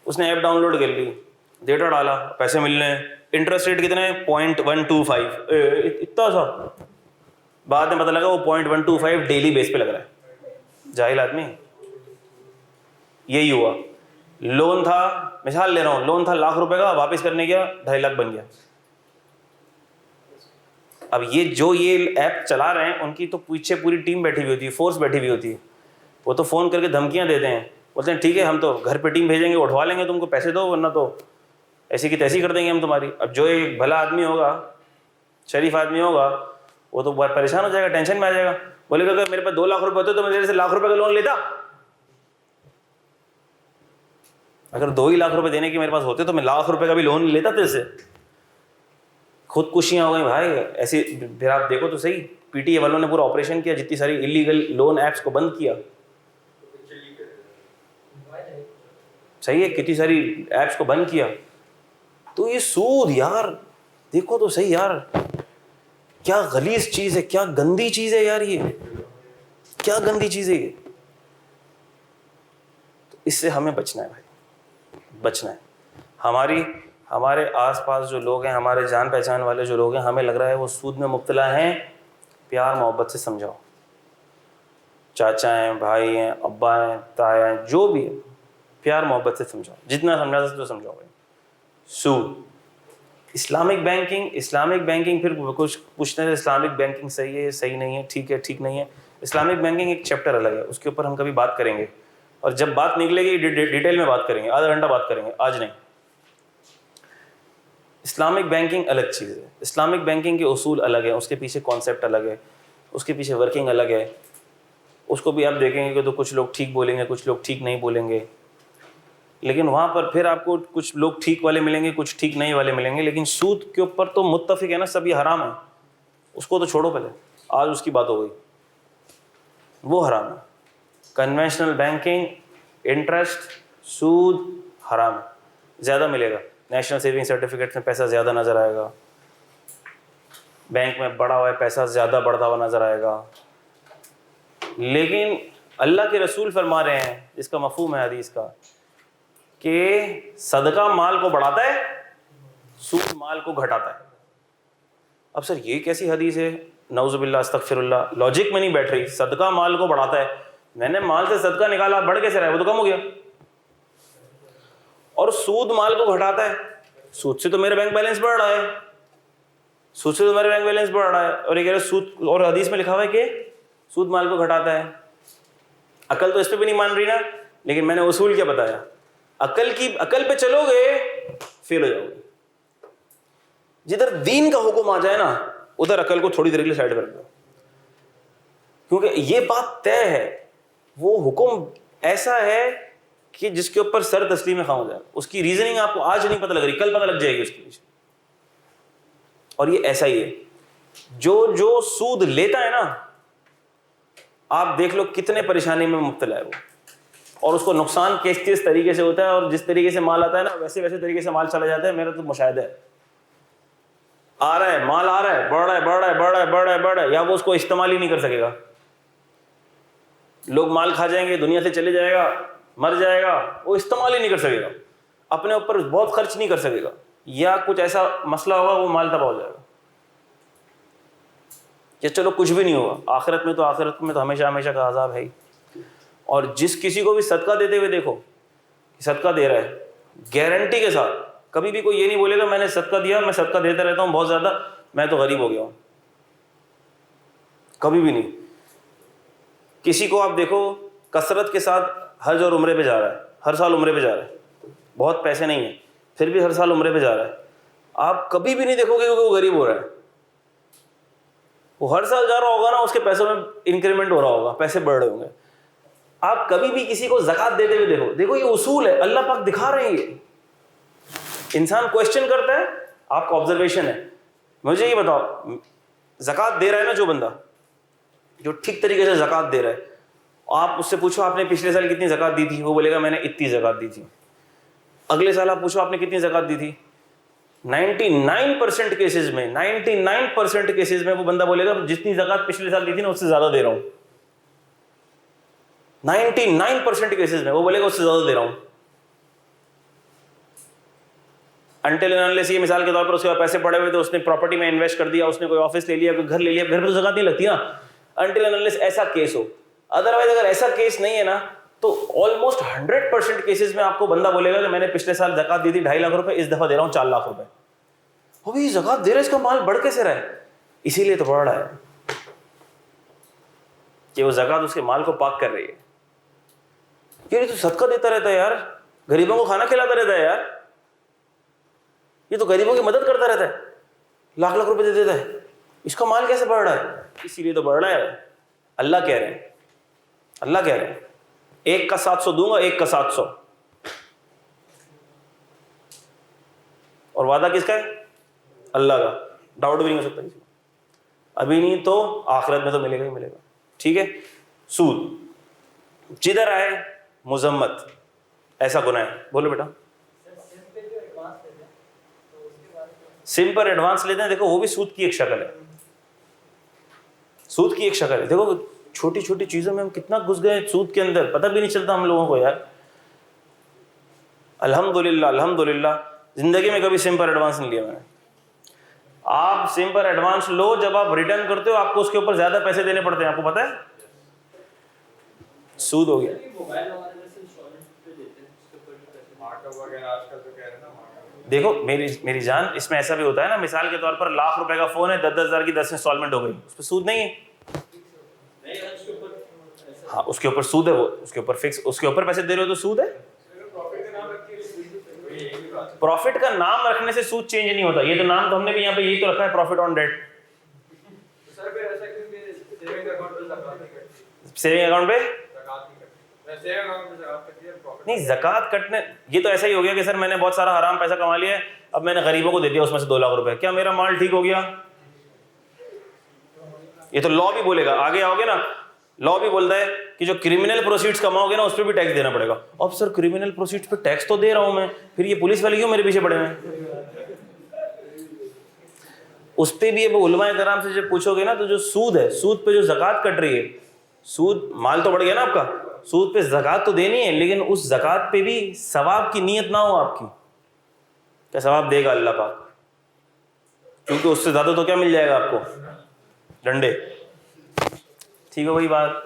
उसने ऐप डाउनलोड कर ली, डेटा डाला, पैसे मिल रहे हैं, इंटरेस्ट रेट कितने हैं 0.125, इतना सा, बाद में पता लगा वो 0.125 डेली बेस पे लग रहा है। जाहिल आदमी, यही हुआ। लोन था, मिसाल ले रहा हूं, लोन था लाख रुपए का, वापस करने गया 2.5 लाख बन गया। अब ये जो ये ऐप चला रहे हैं, उनकी तो पीछे पूरी टीम बैठी हुई होती है, फोर्स बैठी हुई होती है। वो तो फ़ोन करके धमकियां देते हैं, बोलते हैं ठीक है हम तो घर पे टीम भेजेंगे, उठवा लेंगे, तुमको पैसे दो, वरना तो ऐसी की तैसी कर देंगे हम तुम्हारी। अब जो एक भला आदमी होगा, शरीफ आदमी होगा, वो तो बहुत परेशान हो जाएगा, टेंशन में आ जाएगा, बोलेगा अगर मेरे पास 2 लाख रुपए होते तो मैं तेरे से लाख रुपए का लोन लेता। अगर 2 ही लाख रुपए देने के मेरे पास होते तो मैं लाख रुपए का भी लोन लेता तेरे से। खुदकुशियां हो गई भाई ऐसी। फिर आप देखो तो सही, PTA वालों ने पूरा ऑपरेशन किया, जितनी सारी इलीगल लोन ऐप्स को बंद किया। सही है, कितनी सारी ऐप्स को बंद किया। तो ये सूद यार, देखो तो सही यार, क्या गलीज चीज है, क्या गंदी चीज है यार, ये क्या गंदी चीज है ये। तो इससे हमें बचना है भाई, बचना है। हमारे आसपास जो लोग हैं, हमारे जान पहचान वाले जो लोग हैं, हमें लग रहा है वो सूद में मुब्तला हैं, प्यार मोहब्बत से समझाओ। चाचा हैं, भाई हैं, अब्बा हैं, ताया हैं, जो भी है, प्यार मोहब्बत से समझाओ, जितना समझा सकते हो समझाओ भाई। सूद, इस्लामिक बैंकिंग फिर कुछ पूछते हैं इस्लामिक बैंकिंग सही है, सही नहीं है, ठीक है, ठीक नहीं है। इस्लामिक बैंकिंग एक चैप्टर अलग है, उसके ऊपर हम कभी बात करेंगे, और जब बात निकलेगी डिटेल में बात करेंगे, आधा घंटा बात करेंगे, आज नहीं। इस्लामिक बैंकिंग अलग चीज़ है, इस्लामिक बैंकिंग के उसूल अलग है, उसके पीछे कॉन्सेप्ट अलग है, उसके पीछे वर्किंग अलग है। उसको भी आप देखेंगे कि तो कुछ लोग ठीक बोलेंगे, कुछ लोग ठीक नहीं बोलेंगे, लेकिन वहाँ पर फिर आपको कुछ लोग ठीक वाले मिलेंगे, कुछ ठीक नहीं वाले मिलेंगे। लेकिन सूद के ऊपर तो मुत्तफिक है ना सब, ये हराम है, उसको तो छोड़ो पहले, आज उसकी बात हो गई, वो हराम है। कन्वेंशनल बैंकिंग, इंटरेस्ट, सूद हराम है, ज़्यादा मिलेगा। नेशनल सेविंग सर्टिफिकेट में पैसा ज़्यादा नज़र आएगा, बैंक में बढ़ा हुआ है पैसा ज़्यादा बढ़ता हुआ नज़र आएगा। लेकिन अल्लाह के रसूल फरमा रहे हैं, इसका मफहूम है हदीस का, कि सदका माल को बढ़ाता है, सूद माल को घटाता है। अब सर ये कैसी हदीस है, नऊज़ुबिल्लाह अस्तगफिरुल्लाह, लॉजिक में नहीं बैठ रही। सदका माल को बढ़ाता है, मैंने माल से सदका निकाला, बढ़ कैसे रहा है, वो तो कम हो गया। और सूद माल को घटाता है, सूद से तो मेरा बैंक बैलेंस बढ़ रहा है, सूद से तो मेरा बैंक बैलेंस बढ़ रहा है। और ये कह रहे सूद, और हदीस में लिखा हुआ है कि सूद माल को घटाता है। अकल तो इस पे भी नहीं मान रही ना, लेकिन मैंने उसूल क्या बताया, अकल पे चलोगे फेल हो जाओगे। जिधर दीन का हुक्म आ जाए ना उधर अकल को थोड़ी देर के लिए साइड कर दो, क्योंकि ये बात तय है, वो हुक्म ऐसा है कि जिसके ऊपर सर तस्लीम में खाम हो जाए। उसकी रीजनिंग आपको आज नहीं पता लग रही, कल पता लग जाएगी उसके पीछे। और ये ऐसा ही है, जो जो सूद लेता है ना, आप देख लो कितने परेशानी में मुब्तला है वो, और उसको नुकसान किस किस तरीके से होता है, और जिस तरीके से माल आता है ना वैसे वैसे तरीके से माल चला जाता है। मेरा तो मुशाहिदा है, आ रहा है माल, आ रहा है, बढ़ रहा है, बढ़ रहा है, बढ़ रहा है, बढ़ रहा है, बढ़ रहा है, या वो उसको इस्तेमाल ही नहीं कर सकेगा। लोग माल खा जाएंगे, दुनिया से चले जाएगा, मर जाएगा, वो इस्तेमाल ही नहीं कर सकेगा, अपने ऊपर बहुत खर्च नहीं कर सकेगा, या कुछ ऐसा मसला होगा वो माल तबाह हो जाएगा। या चलो कुछ भी नहीं होगा, आखिरत में तो हमेशा हमेशा का अजाब है ही। और जिस किसी को भी सदका देते हुए देखो कि सदका दे रहा है, गारंटी के साथ कभी भी कोई ये नहीं बोलेगा मैंने सदका दिया, मैं सदका देता रहता हूँ बहुत ज़्यादा, मैं तो गरीब हो गया हूँ, कभी भी नहीं। किसी को आप देखो कसरत के साथ हज और उम्रे पे जा रहा है, हर साल उम्रे पे जा रहा है, बहुत पैसे नहीं है फिर भी हर साल उम्रे पे जा रहा है, आप कभी भी नहीं देखोगे कि वो गरीब हो रहा है। वो हर साल जा रहा होगा ना, उसके पैसों में इंक्रीमेंट हो रहा होगा, पैसे बढ़ रहे होंगे। आप कभी भी किसी को ज़कात देते हुए देखो, देखो ये उसूल है, अल्लाह पाक दिखा रहे हैं। ये इंसान क्वेश्चन करता है, आपका ऑब्जर्वेशन है। मुझे ये बताओ, ज़कात दे रहा है ना जो बंदा, जो ठीक तरीके से ज़कात दे रहा है, आप उससे पूछो आपने पिछले साल कितनी ज़कात दी थी, वो बोलेगा मैंने इतनी ज़कात दी थी। अगले साल आप पूछो आपने कितनी ज़कात दी थी, 99% केसेस में, 99% केसेस में वो बंदा बोलेगा जितनी ज़कात पिछले साल दी थी ना उससे ज़्यादा दे रहा हूँ। 99% केसेस में वो बोलेगा उससे ज़्यादा दे रहा हूँ। अनटिल एंड अनलेस, ये मिसाल के तौर पर उसके पास पैसे पड़े हुए थे, उसने प्रॉपर्टी में इन्वेस्ट कर दिया, उसने कोई ऑफिस ले लिया, कोई घर ले लिया, घर पे तो ज़कात नहीं लगती ना, अनटिल एंड अनलेस ऐसा केस हो। अदरवाइज अगर ऐसा केस नहीं है ना, तो ऑलमोस्ट 100% केसेस में आपको बंदा बोलेगा कि मैंने पिछले साल ज़कात दी थी 2.5 लाख रुपए, इस दफ़ा दे रहा हूँ 4 लाख रुपए। वो भी ज़कात दे रहा है, इसका माल बढ़ कैसे रहा है? इसीलिए तो बढ़ रहा है कि वो ज़कात उसके माल को पाक कर रही है। ये तो सदका देता रहता है यार, गरीबों को खाना खिलाता रहता है यार, ये तो गरीबों की मदद करता रहता है, लाख लाख रुपए दे देता है, इसका माल कैसे बढ़ रहा है? इसीलिए तो बढ़ रहा है। अल्लाह कह रहे हैं, अल्लाह कह रहे हैं एक का 700 दूंगा, एक का 700। और वादा किसका है? अल्लाह का। डाउट भी नहीं हो सकता किसी को, अभी नहीं तो आखिरत में तो मिलेगा ही मिलेगा। ठीक है, सूद जिधर आए मुजम्मत, ऐसा गुनाह है। बोलो बेटा। सिम पर एडवांस लेते हैं, देखो वो भी सूद की एक शक्ल है, सूद की एक शक्ल है। देखो छोटी छोटी चीजों में हम कितना घुस गए सूद के अंदर, पता भी नहीं चलता हम लोगों को यार। अल्हम्दुलिल्लाह, अल्हम्दुलिल्लाह जिंदगी में कभी सिम पर एडवांस नहीं लिया मैंने। आप सिम पर एडवांस लो, जब आप रिटर्न करते हो आपको उसके ऊपर ज्यादा पैसे देने पड़ते हैं, आपको पता है? सूद हो गया। देखो मेरी जान, इसमें ऐसा भी होता है ना, मिसाल के तौर पर लाख रुपए का फोन है, 10-10 हजार की 10 इंस्टॉलमेंट हो गई, उस पर सूद नहीं है। हाँ, उसके ऊपर सूद है, वो उसके ऊपर फिक्स, उसके ऊपर पैसे दे रहे हो तो सूद है। प्रॉफिट का नाम रखने से सूद चेंज नहीं होता। ये तो नाम तो हमने भी यहाँ पे यही तो रखा है, profit on debt. Saving account पे नहीं, ज़कात कटने, ये तो ऐसा ही हो गया कि सर मैंने बहुत सारा हराम पैसा कमा लिया है, अब मैंने गरीबों को दे दिया उसमें से 2 लाख रुपए, क्या मेरा माल ठीक हो गया? ये तो लॉ भी बोलेगा, आगे आओगे ना, लॉ भी बोलता है कि जो क्रिमिनल प्रोसीड्स कमाओगे ना उस पर भी टैक्स देना पड़ेगा। अब सर क्रिमिनल प्रोसीड्स पे टैक्स तो दे रहा हूं मैं, फिर ये पुलिस वाले क्यों मेरे पीछे पड़े हैं? उस पर भी उलमाए कराम से जब पूछोगे ना, तो जो सूद है, सूद पे जो ज़कात कट रही है, सूद माल तो बढ़ गया ना आपका, सूद पे ज़कात तो देनी है, लेकिन उस ज़कात पे भी सवाब की नीयत ना हो आपकी। क्या सवाब देगा अल्लाह पाक? क्योंकि उससे ज़्यादा तो क्या मिल जाएगा आपको? डंडे। ठीक है वही बात।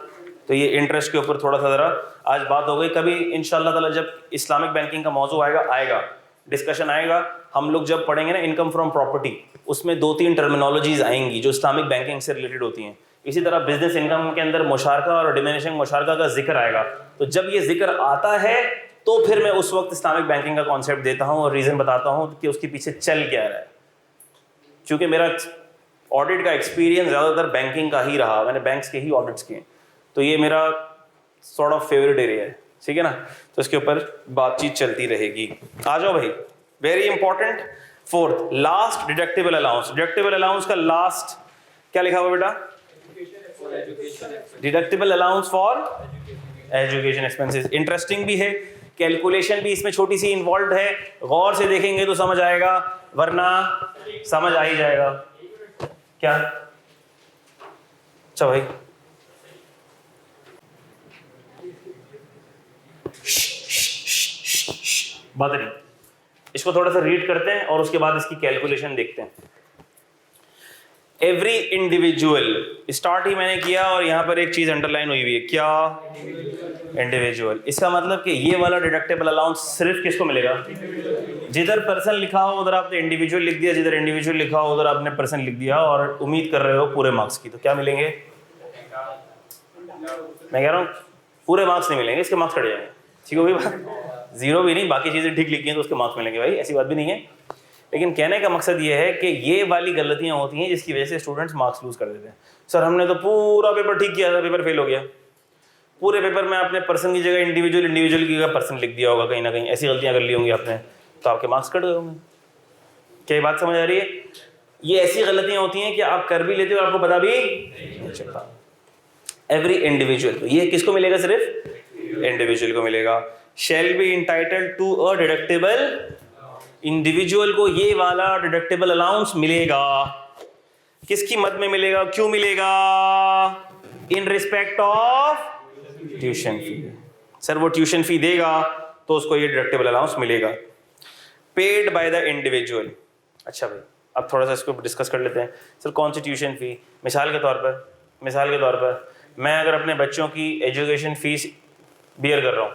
तो ये इंटरेस्ट के ऊपर थोड़ा सा ज़रा आज बात हो गई। कभी इंशाअल्लाह ताला जब इस्लामिक बैंकिंग का मौजू आएगा डिस्कशन आएगा, हम लोग जब पढ़ेंगे ना इनकम फ्रॉम प्रॉपर्टी, उसमें 2-3 टर्मिनोलॉजीज आएंगी जो इस्लामिक बैंकिंग से रिलेटेड होती हैं। इसी तरह बिजनेस इनकम के अंदर मुशारका और डिमिनिशिंग मुशारका का जिक्र आएगा। तो जब ये जिक्र आता है तो फिर मैं उस वक्त इस्लामिक बैंकिंग का कॉन्सेप्ट देता हूँ और रीज़न बताता हूँ कि उसके पीछे चल क्या रहा है। क्योंकि मेरा ऑडिट का एक्सपीरियंस ज़्यादातर बैंकिंग का ही रहा, मैंने बैंक्स के ही ऑडिट्स किए, तो ये मेरा सॉर्ट ऑफ फेवरेट एरिया है, ठीक है ना। तो इसके ऊपर बातचीत चलती रहेगी। आ जाओ भाई, very important. Fourth, last deductible allowance. Deductible allowance का लास्ट क्या लिखा हुआ बेटा? Deductible allowance for education expenses. Interesting भी है, कैलकुलेशन भी इसमें छोटी सी इन्वॉल्व है, गौर से देखेंगे तो समझ आएगा, वरना समझ आ ही जाएगा। क्या? अच्छा भाई, बात नहीं, इसको थोड़ा सा रीड करते हैं और उसके बाद इसकी कैलकुलेशन देखते हैं। एवरी इंडिविजुअल, स्टार्ट ही मैंने किया और यहां पर एक चीज अंडरलाइन हुई हुई है, क्या? इंडिविजुअल। इसका मतलब कि ये वाला डिडक्टेबल अलाउंस सिर्फ किसको मिलेगा? जिधर पर्सन लिखा हो उधर आपने इंडिविजुअल लिख दिया, जिधर इंडिविजुअल लिखा हो उधर आपने पर्सन लिख दिया, और उम्मीद कर रहे हो पूरे मार्क्स की, तो क्या मिलेंगे? मैं कह रहा हूं पूरे मार्क्स नहीं मिलेंगे, इसके मार्क्स कट जाएंगे, ठीक हो गई बात? जीरो भी नहीं, बाकी चीजें ठीक लिखी हैं तो उसके मार्क्स मिलेंगे भाई, ऐसी बात भी नहीं है। लेकिन कहने का मकसद ये है कि ये वाली गलतियां होती हैं जिसकी वजह से स्टूडेंट्स मार्क्स लूज कर देते हैं। सर हमने तो पूरा पेपर ठीक किया था, पेपर फेल हो गया। पूरे पेपर में आपने पर्सन की जगह इंडिविजुअल, इंडिविजुअल की जगह पर्सन लिख दिया होगा, कहीं ना कहीं ऐसी गलतियां कर ली होंगी आपने, तो आपके मार्क्स कट गए होंगे। क्या ये बात समझ आ रही है? ये ऐसी गलतियां होती हैं कि आप कर भी लेते हो, आपको पता भी नहीं चलता। एवरी इंडिविजुअल, तो ये किसको मिलेगा? सिर्फ इंडिविजुअल को मिलेगा। Shall be entitled to a deductible, individual को ये वाला डिडक्टेबल अलाउंस मिलेगा। किसकी मद में मिलेगा? क्यों मिलेगा? इन respect of tuition fee. Sir वो ट्यूशन फी देगा तो उसको ये डिडक्टेबल अलाउंस मिलेगा। Paid by the individual. अच्छा भाई, अब थोड़ा सा इसको डिस्कस कर लेते हैं। सर कौन सी ट्यूशन फी? मिसाल के तौर पर मैं अगर अपने बच्चों की एजुकेशन फीस बियर कर रहा हूँ,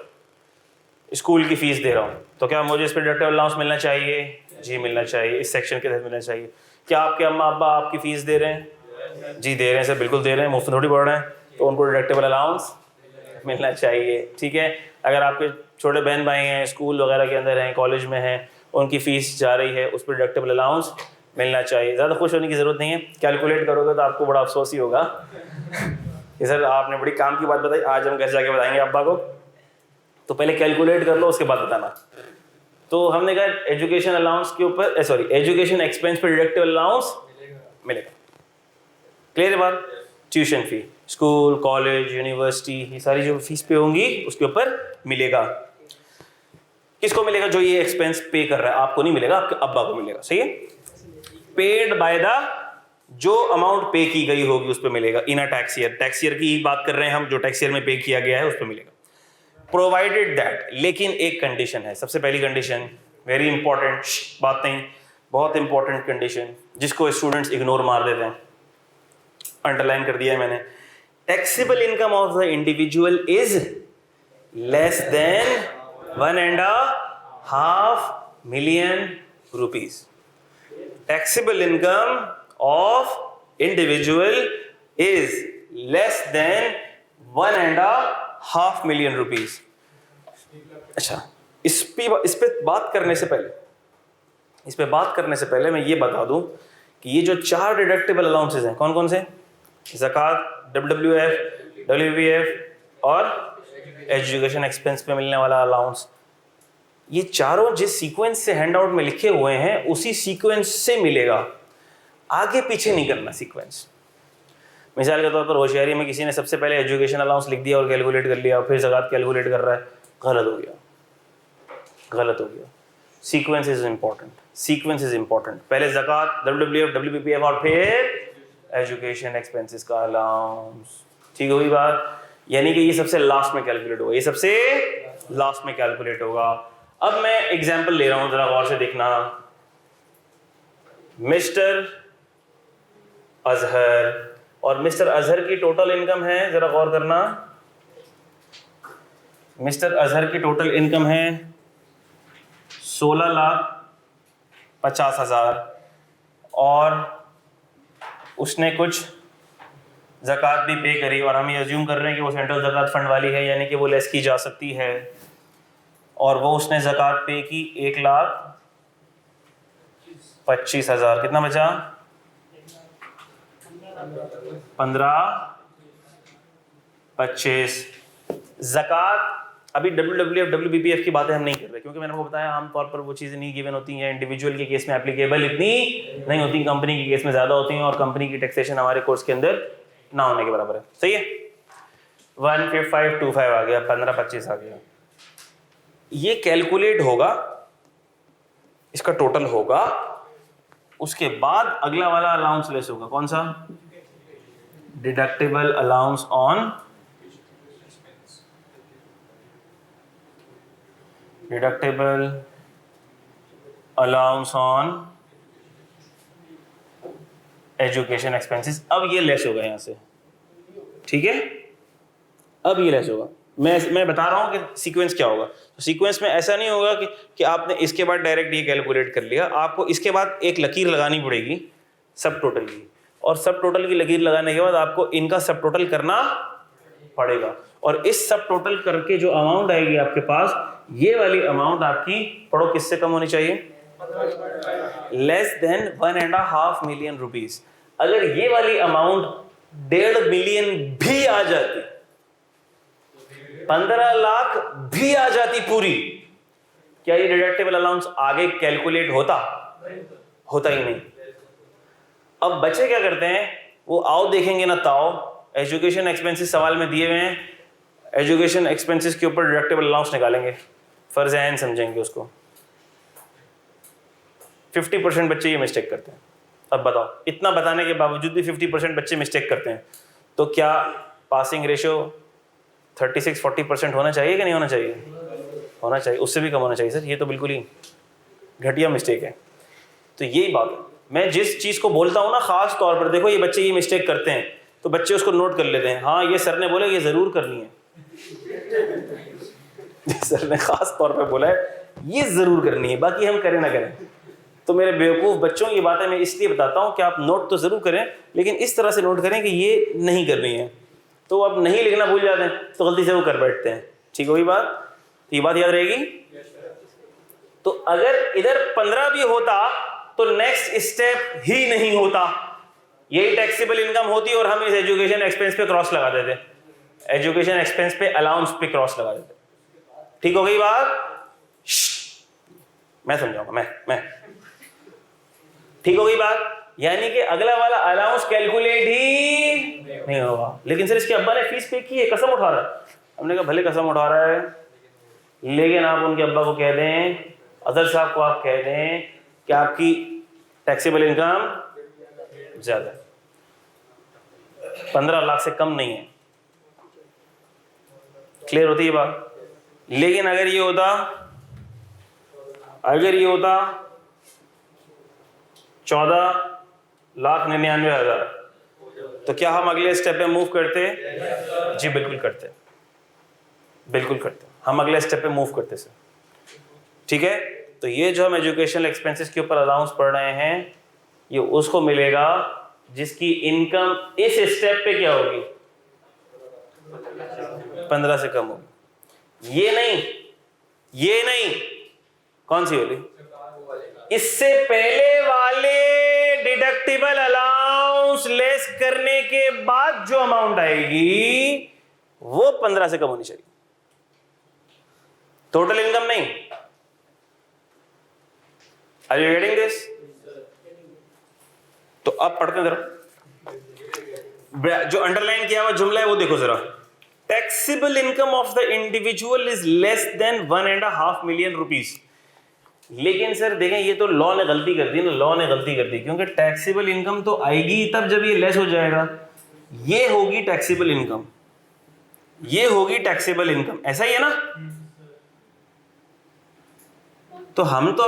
स्कूल की फीस दे रहा हूँ, तो क्या मुझे इस पर डिडक्टेबल अलाउंस मिलना चाहिए? जी मिलना चाहिए, इस सेक्शन के तहत मिलना चाहिए। क्या आपके अम्मा अब्बा आपकी फीस दे रहे हैं? जी दे रहे हैं सर, बिल्कुल दे रहे हैं, मुफ्त थोड़ी पढ़ रहे हैं, तो उनको डिडक्टेबल अलाउंस मिलना चाहिए, ठीक है। अगर आपके छोटे बहन भाई हैं, स्कूल वगैरह के अंदर हैं, कॉलेज में हैं, उनकी फीस जा रही है, उस पर डिडक्टेबल अलाउंस मिलना चाहिए। ज़्यादा खुश होने की ज़रूरत नहीं है, कैलकुलेट करोगे तो आपको बड़ा अफसोस ही होगा कि सर आपने बड़ी काम की बात बताई, आज हम घर जाके बताएंगे अब्बा को, तो पहले कैलकुलेट कर लो उसके बाद बताना। तो हमने कहा एजुकेशन अलाउंस के ऊपर, सॉरी एजुकेशन एक्सपेंस पर डिडक्टेबल अलाउंस मिलेगा। क्लियर है बात? Tuition fee, school, college, university, ये सारी जो फीस पे होंगी उसके ऊपर मिलेगा। किसको मिलेगा? जो ये एक्सपेंस पे कर रहा है, आपको नहीं मिलेगा, आपके अब्बा को मिलेगा, सही है। पेड बाय द, जो अमाउंट पे की गई होगी उस पर मिलेगा। In a tax year, tax year की बात कर रहे हैं हम, जो टैक्स ईयर में पे किया गया है उस पर मिलेगा। प्रोवाइडेड दैट, लेकिन एक कंडीशन है, सबसे पहली कंडीशन, वेरी इंपॉर्टेंट बात नहीं, बहुत इंपॉर्टेंट कंडीशन जिसको स्टूडेंट्स इग्नोर मार देते हैं, अंडरलाइन कर दिया है मैंने। Taxable income of the individual is less than 1.5 million rupees. Taxable income of individual is less than 1.5 million rupees. अच्छा, इस पे बात करने से पहले मैं ये बता दूं कि ये जो 4 डिडक्टेबल अलाउंसेस हैं, कौन कौन से? ज़कात, WWF, WBF और एजुकेशन एक्सपेंस पे मिलने वाला अलाउंस, ये चारों जिस सीक्वेंस से हैंड आउट में लिखे हुए हैं उसी सीक्वेंस से मिलेगा, आगे पीछे नहीं करना सीक्वेंस। मिसाल के तौर पर होशियारी में किसी ने सबसे पहले एजुकेशन अलाउंस लिख दिया और कैलकुलेट कर लिया, फिर ज़कात कैलकुलेट कर रहा है, गलत हो गया। Sequence is important. पहले ज़कात, WWF, WBPF और फिर एजुकेशन एक्सपेंसेस का अलाउंस, ठीक होगी बात? यानी कि ये सबसे लास्ट में कैलकुलेट होगा। अब मैं एग्जाम्पल ले रहा हूं, जरा गौर से देखना। मिस्टर अजहर, और मिस्टर अजहर की टोटल इनकम है, जरा गौर करना, मिस्टर अजहर की टोटल इनकम है 16,50,000 और उसने कुछ ज़कात भी पे करी, और हम ये अज्यूम कर रहे हैं कि वो सेंट्रल ज़कात फंड वाली है, यानी कि वो लेस की जा सकती है, और वो उसने ज़कात पे की 1,25,000। कितना बचा? 15-25। ज़कात अभी WWF WBPF की बातें हम नहीं कर रहे, क्योंकि मैंने आपको बताया आमतौर पर वो चीज़ें नहीं गिवन होती हैं, इंडिविजुअल के केस में एप्लीकेबल इतनी नहीं होती, कंपनी के केस में ज़्यादा होती हैं, और कंपनी की टैक्सेशन हमारे कोर्स के अंदर ना होने के बराबर है। सही है। 1525 आ गया, 15-25 आ गया। ये कैलकुलेट होगा, इसका टोटल होगा, उसके बाद अगला वाला अलाउंस लेस होगा। कौन सा? Deductible allowance on deductible allowance on education expenses. अब ये लेस होगा यहां से, ठीक है। अब ये लेस होगा। मैं बता रहा हूं कि सीक्वेंस क्या होगा। तो सीक्वेंस में ऐसा नहीं होगा कि आपने इसके बाद डायरेक्ट ये कैलकुलेट कर लिया, आपको इसके बाद एक लकीर लगानी पड़ेगी सब टोटल की, और सब टोटल की लकीर लगाने के बाद आपको इनका सब टोटल करना पड़ेगा, और इस सब टोटल करके जो अमाउंट आएगी आपके पास, ये वाली अमाउंट आपकी पढ़ो किससे कम होनी चाहिए? Less than 1.5 million rupees. अगर ये वाली अमाउंट 1.5 मिलियन भी आ जाती, 15 लाख भी आ जाती पूरी, क्या ये डिडक्टेबल अलाउंस आगे कैलकुलेट होता? होता ही नहीं। अब बच्चे क्या करते हैं, वो आओ देखेंगे ना ताओ, एजुकेशन एक्सपेंसेस सवाल में दिए हुए हैं, एजुकेशन एक्सपेंसेस के ऊपर डिडक्टेबल अलाउंस निकालेंगे, फर्ज ऐन समझेंगे उसको। 50% बच्चे ये मिस्टेक करते हैं। अब बताओ, इतना बताने के बावजूद भी 50% बच्चे मिस्टेक करते हैं, तो क्या पासिंग रेशियो 36-40% होना चाहिए कि नहीं होना चाहिए? होना चाहिए, उससे भी कम होना चाहिए सर। ये तो बिल्कुल ही घटिया मिस्टेक है। तो यही बात है, मैं जिस चीज़ को बोलता हूँ ना, खास तौर पर देखो ये बच्चे ये मिस्टेक करते हैं, तो बच्चे उसको नोट कर लेते हैं। हाँ, ये सर ने बोला ये ज़रूर करनी है, सर ने खास तौर पर बोला है ये ज़रूर करनी है, बाकी हम करें ना करें। तो मेरे बेवकूफ़ बच्चों की बातें मैं इसलिए बताता हूँ कि आप नोट तो ज़रूर करें, लेकिन इस तरह से नोट करें कि ये नहीं करनी है, तो अब नहीं लिखना भूल जाते हैं, तो गलती से वो कर बैठते हैं। ठीक होगी बात? तो ये बात याद रहेगी। तो अगर इधर 15 भी होता तो नेक्स्ट स्टेप ही नहीं होता, यही टैक्सेबल इनकम होती और हम इस एजुकेशन एक्सपेंस पे क्रॉस लगा देते, एजुकेशन एक्सपेंस पे अलाउंस पे क्रॉस लगा देते। ठीक हो गई बात? मैं समझाऊंगा, मैं ठीक हो गई बात? यानी कि अगला वाला अलाउंस कैलकुलेट ही नहीं होगा। लेकिन सर इसके अब्बा ने फीस पे की है, कसम उठा रहा है। हमने कहा भले कसम उठा रहा है, लेकिन आप उनके अब्बा को कह दें, अजहर साहब को आप कह दें कि आपकी टैक्सेबल इनकम ज्यादा है, 15 लाख से कम नहीं है। क्लियर होती है बात? लेकिन अगर ये होता 14,99,000, तो क्या हम अगले स्टेप पे मूव करते? जी बिल्कुल करते, बिल्कुल करते, हम अगले स्टेप पे मूव करते सर। ठीक है, तो ये जो हम एजुकेशनल एक्सपेंसेस के ऊपर अलाउंस पढ़ रहे हैं, ये उसको मिलेगा जिसकी इनकम इस स्टेप पे क्या होगी? 15 से कम होगी। ये नहीं, कौन सी होगी? इससे पहले वाले डिडक्टेबल अलाउंस लेस करने के बाद जो अमाउंट आएगी वो 15 से कम होनी चाहिए, टोटल इनकम नहीं। Are you getting this? तो अब पढ़ते हैं जरा, जो अंडरलाइन किया हुआ जुमला है वो देखो जरा। Taxable income of the individual is less than 1.5 million rupees. लेकिन सर देखें, ये तो लॉ ने गलती कर दी ना, लॉ ने गलती कर दी, क्योंकि टैक्सेबल इनकम तो आएगी तब जब ये लेस हो जाएगा। ये होगी टैक्सेबल इनकम, ये होगी टैक्सेबल इनकम, ऐसा ही है ना? तो हमने तो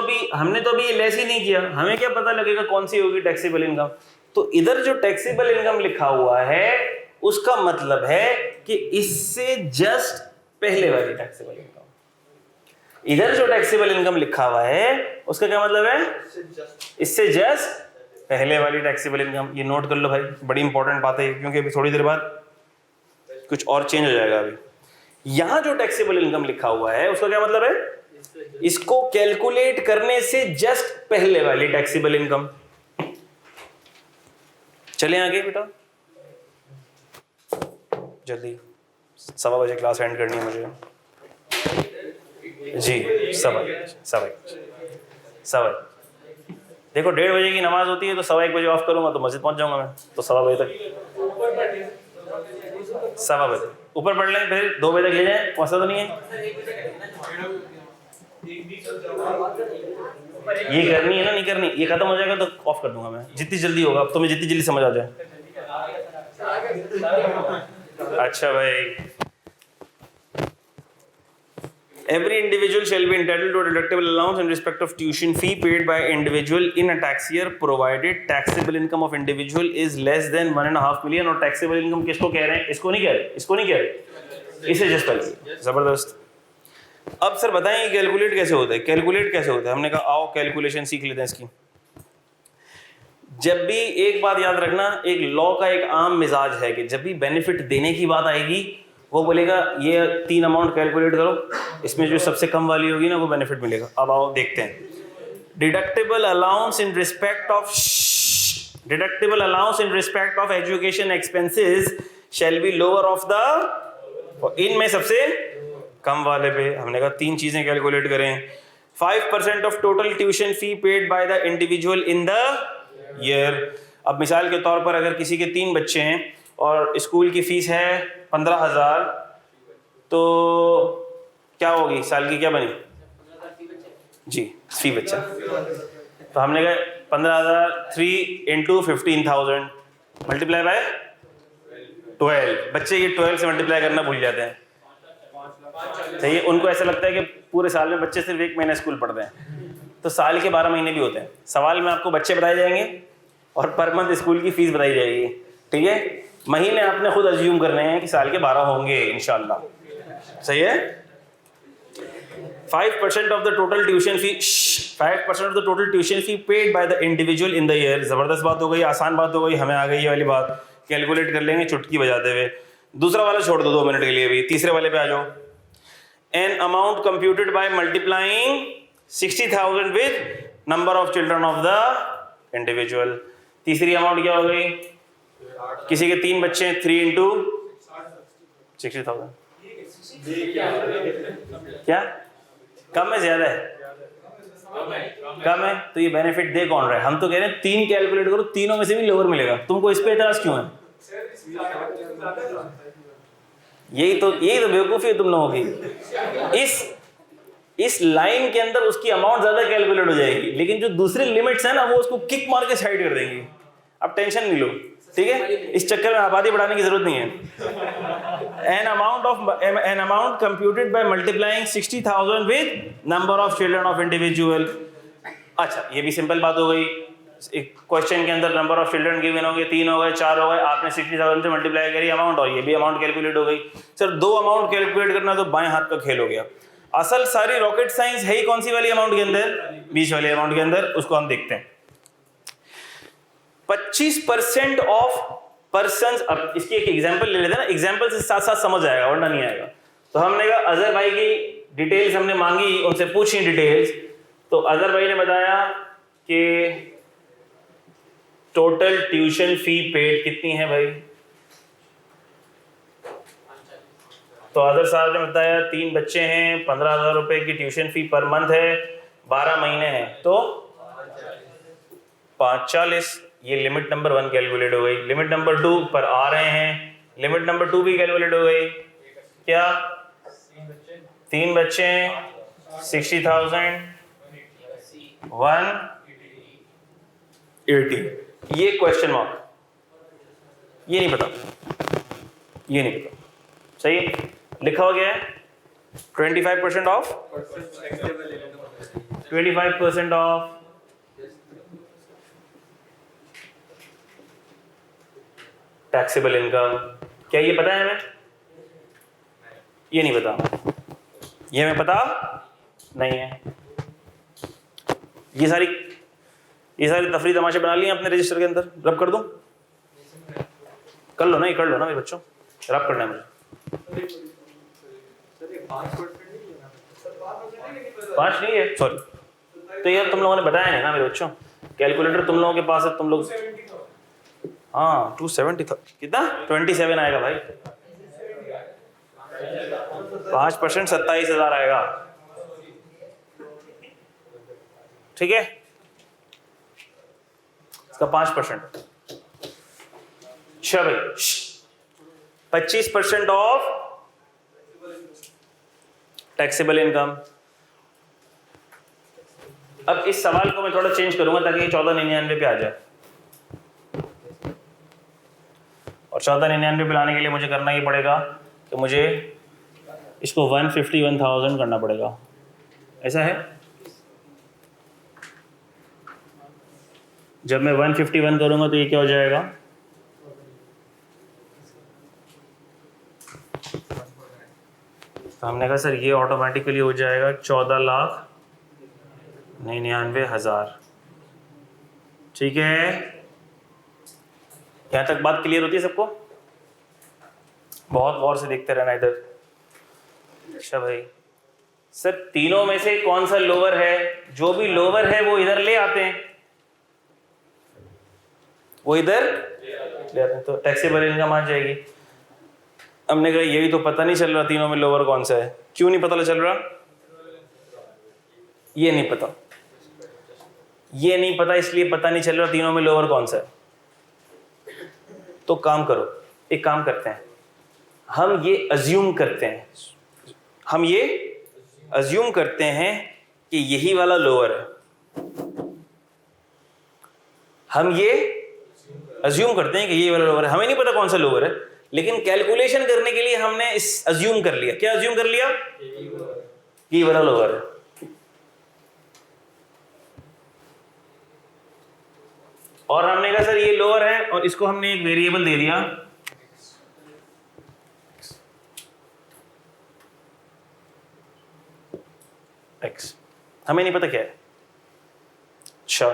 अभी ये लेस ही नहीं किया, हमें क्या पता लगेगा कौन सी होगी टैक्सेबल इनकम? तो इधर जो टैक्सेबल इनकम लिखा हुआ है उसका मतलब है कि इससे जस्ट पहले वाली टैक्सेबल इनकम। इधर जो टैक्सेबल इनकम लिखा हुआ है उसका क्या मतलब है? इससे जस्ट पहले वाली टैक्सेबल इनकम। ये नोट कर लो भाई, बड़ी इंपॉर्टेंट बात है, क्योंकि अभी थोड़ी देर बाद कुछ और चेंज हो जाएगा। अभी यहां जो टैक्सेबल इनकम लिखा हुआ है उसका क्या मतलब है? इसको कैलकुलेट करने से जस्ट पहले वाली टैक्सेबल इनकम। चले आगे बेटा। जल्दी, 1:15 बजे क्लास एंड करनी है मुझे जी। 1:15 देखो 1:30 बजे की नमाज होती है तो 1:15 बजे ऑफ करूंगा तो मस्जिद पहुंच जाऊंगा मैं, तो 1:15 बजे तक 1:15 बजे ऊपर पढ़ लें, फिर 2 बजे तक ले जाएं, मसला तो नहीं है। ये करनी है ना, नहीं करनी, ये खत्म हो जाएगा तो ऑफ कर दूंगा मैं, जितनी जल्दी होगा। अब तुम्हें जितनी जल्दी समझ आ जाए। अच्छा भाई, every individual shall be entitled to a deductible allowance in respect of tuition fee paid by individual in a tax year provided taxable income of individual is less than 1.5 million। और taxable income किसको कह रहे हैं? इसको नहीं कह रहे, इसको नहीं कह रहे, इसे जस्ट पहले। जबरदस्त। अब सर बताएं कैलकुलेट कैसे होता है? कैलकुलेट कैसे होता है? हमने कहा आओ कैलकुलेशन सीख लेते हैं इसकी। जब भी, एक बात याद रखना, एक लॉ का एक आम मिजाज है कि जब भी बेनिफिट देने की बात आएगी वो बोलेगा ये 3 अमाउंट कैलकुलेट करो, इसमें जो सबसे कम वाली होगी ना वो बेनिफिट मिलेगा। अब आओ देखते हैं। Deductible allowance in respect of education expenses shall be lower of the, इनमें सबसे कम वाले पे हमने कहा 3 चीजें कैलकुलेट करें। 5% of total tuition fee paid by the individual in the year. अब मिसाल के तौर पर अगर किसी के 3 बच्चे हैं और स्कूल की फीस है 15,000, तो क्या होगी साल की, क्या बनी जी फी बच्चा? तो हमने कहा 15,000 3 × 15,000 मल्टीप्लाई बाय 12। बच्चे ये 12 से मल्टीप्लाई करना भूल जाते हैं, सही है। उनको ऐसा लगता है कि पूरे साल में बच्चे सिर्फ 1 महीना स्कूल पढ़ते हैं, तो साल के 12 महीने भी होते हैं। सवाल में आपको बच्चे बताए जाएंगे और पर मंथ स्कूल की फीस बताई जाएगी, ठीक है। महीने आपने खुद अज्यूम करने हैं कि साल के 12 होंगे इंशाल्लाह, सही है। 5% of the total tuition fee, 5% of the total tuition fee paid by the individual in the year. जबरदस्त बात हो गई, आसान बात हो गई, हमें आ गई ये वाली बात, कैलकुलेट कर लेंगे चुटकी बजाते हुए। दूसरा वाला छोड़ दो 2 मिनट के लिए भी, तीसरे वाले पे आ जाओ। An amount computed by multiplying 60,000 with number of children of the individual. तीसरी अमाउंट क्या हो गई? किसी के 3 बच्चे हैं, 3 × 60,000। क्या कम है ज्यादा है? कम है, तो ये बेनिफिट दे कौन रहा है? हम तो कह रहे हैं 3 कैलकुलेट करो, तीनों में से भी लोअर मिलेगा। तुमको इस पे एतराज क्यों है? यही तो बेवकूफी है तुम लोगों की। इस लाइन के अंदर उसकी अमाउंट ज्यादा कैलकुलेट हो जाएगी, लेकिन जो दूसरी लिमिट्स है ना वो उसको किक मार के साइड कर देंगी। अब टेंशन नहीं लो, ठीक है, इस चक्कर में आबादी बढ़ाने की जरूरत नहीं है। An amount computed by multiplying 60,000 with number of children of individual. अच्छा, ये भी सिंपल बात हो गई। एक क्वेश्चन के अंदर नंबर ऑफ चिल्ड्रन गिवन हो गए, 3 हो गए, 4 हो गए, आपने 60,000 से मल्टीप्लाई करी अमाउंट और ये भी अमाउंट कैलकुलेट हो गई। सर 2 अमाउंट कैलकुलेट करना तो बाएं हाथ का खेल हो गया। असल सारी रॉकेट साइंस है ही कौन सी वाली अमाउंट के अंदर? बीच वाले अमाउंट के अंदर। उसको हम देखते हैं। 25% ऑफ पर्सन्स। अब इसकी एक एग्जांपल ले लेते हैं ना, एग्जांपल से साथ साथ समझ आएगा वरना नहीं आएगा। तो हमने कहा अजहर भाई की डिटेल्स हमने मांगी, उनसे पूछी डिटेल्स, तो अजहर भाई ने बताया कि टोटल ट्यूशन फी पेड कितनी है भाई? तो अजहर साहब ने बताया 3 बच्चे हैं, 15,000 रुपए की ट्यूशन फी पर मंथ है, 12 महीने हैं, तो 540। ये लिमिट नंबर 1 कैलकुलेट हो गई। लिमिट नंबर 2 पर आ रहे हैं, लिमिट नंबर 2 भी कैलकुलेट हो गई। क्या? 3 बच्चे हैं, 60,000 180। ये क्वेश्चन मार्क, ये नहीं पता, ये नहीं पता, सही है। लिखा हो गया है 25% ऑफ 25% ऑफ टैक्सेबल इनकम। क्या ये पता है हमें? ये नहीं पता, ये हमें पता नहीं है। ये सारी तफरी तमाशे बना लिए अपने रजिस्टर के अंदर। रब कर दूं? कर लो ना, ये कर लो ना मेरे बच्चों, रब करना है मुझे। 5 नहीं है, सॉरी। तो यार तुम लोगों ने बताया नहीं ना मेरे बच्चों, कैलकुलेटर तुम लोगों के पास है, तुम लोग। हाँ 270 था, कितना? 27 आएगा भाई। 5% 27,000 आएगा, ठीक है, इसका 5%। अच्छा भाई, 25% ऑफ टैक्सेबल इनकम। अब इस सवाल को मैं थोड़ा चेंज करूंगा ताकि 1499 पे आ जाए, और 1499 पे लाने के लिए मुझे करना ये पड़ेगा कि मुझे इसको 151,000 करना पड़ेगा, ऐसा है। जब मैं 151 करूंगा तो ये क्या हो जाएगा, तो हमने कहा सर ये ऑटोमेटिकली हो जाएगा 14,99,000, ठीक है। यहां तक बात क्लियर होती है सबको? बहुत गौर से देखते रहना इधर। अच्छा भाई, सर तीनों में से कौन सा लोअर है? जो भी लोअर है वो इधर ले आते हैं, वो इधर ले आते हैं, तो टैक्सेबल इनकम आ जाएगी। हमने कहा यही तो पता नहीं चल रहा तीनों में लोअर कौन सा है। क्यों नहीं पता चल रहा? ये नहीं पता, ये नहीं पता, इसलिए पता नहीं चल रहा तीनों में लोअर कौन सा है। तो काम करो, एक काम करते हैं, हम ये अज्यूम करते हैं, हम ये अज्यूम करते हैं कि यही वाला लोअर है। हम ये अज्यूम करते हैं कि यही वाला लोअर है, हमें नहीं पता कौन सा लोअर है, लेकिन कैलकुलेशन करने के लिए हमने इस अज्यूम कर लिया। क्या अज्यूम कर लिया? ये वाला लोअर है। और हमने कहा सर ये लोअर है, और इसको हमने एक वेरिएबल दे दिया x, हमें नहीं पता क्या है। अच्छा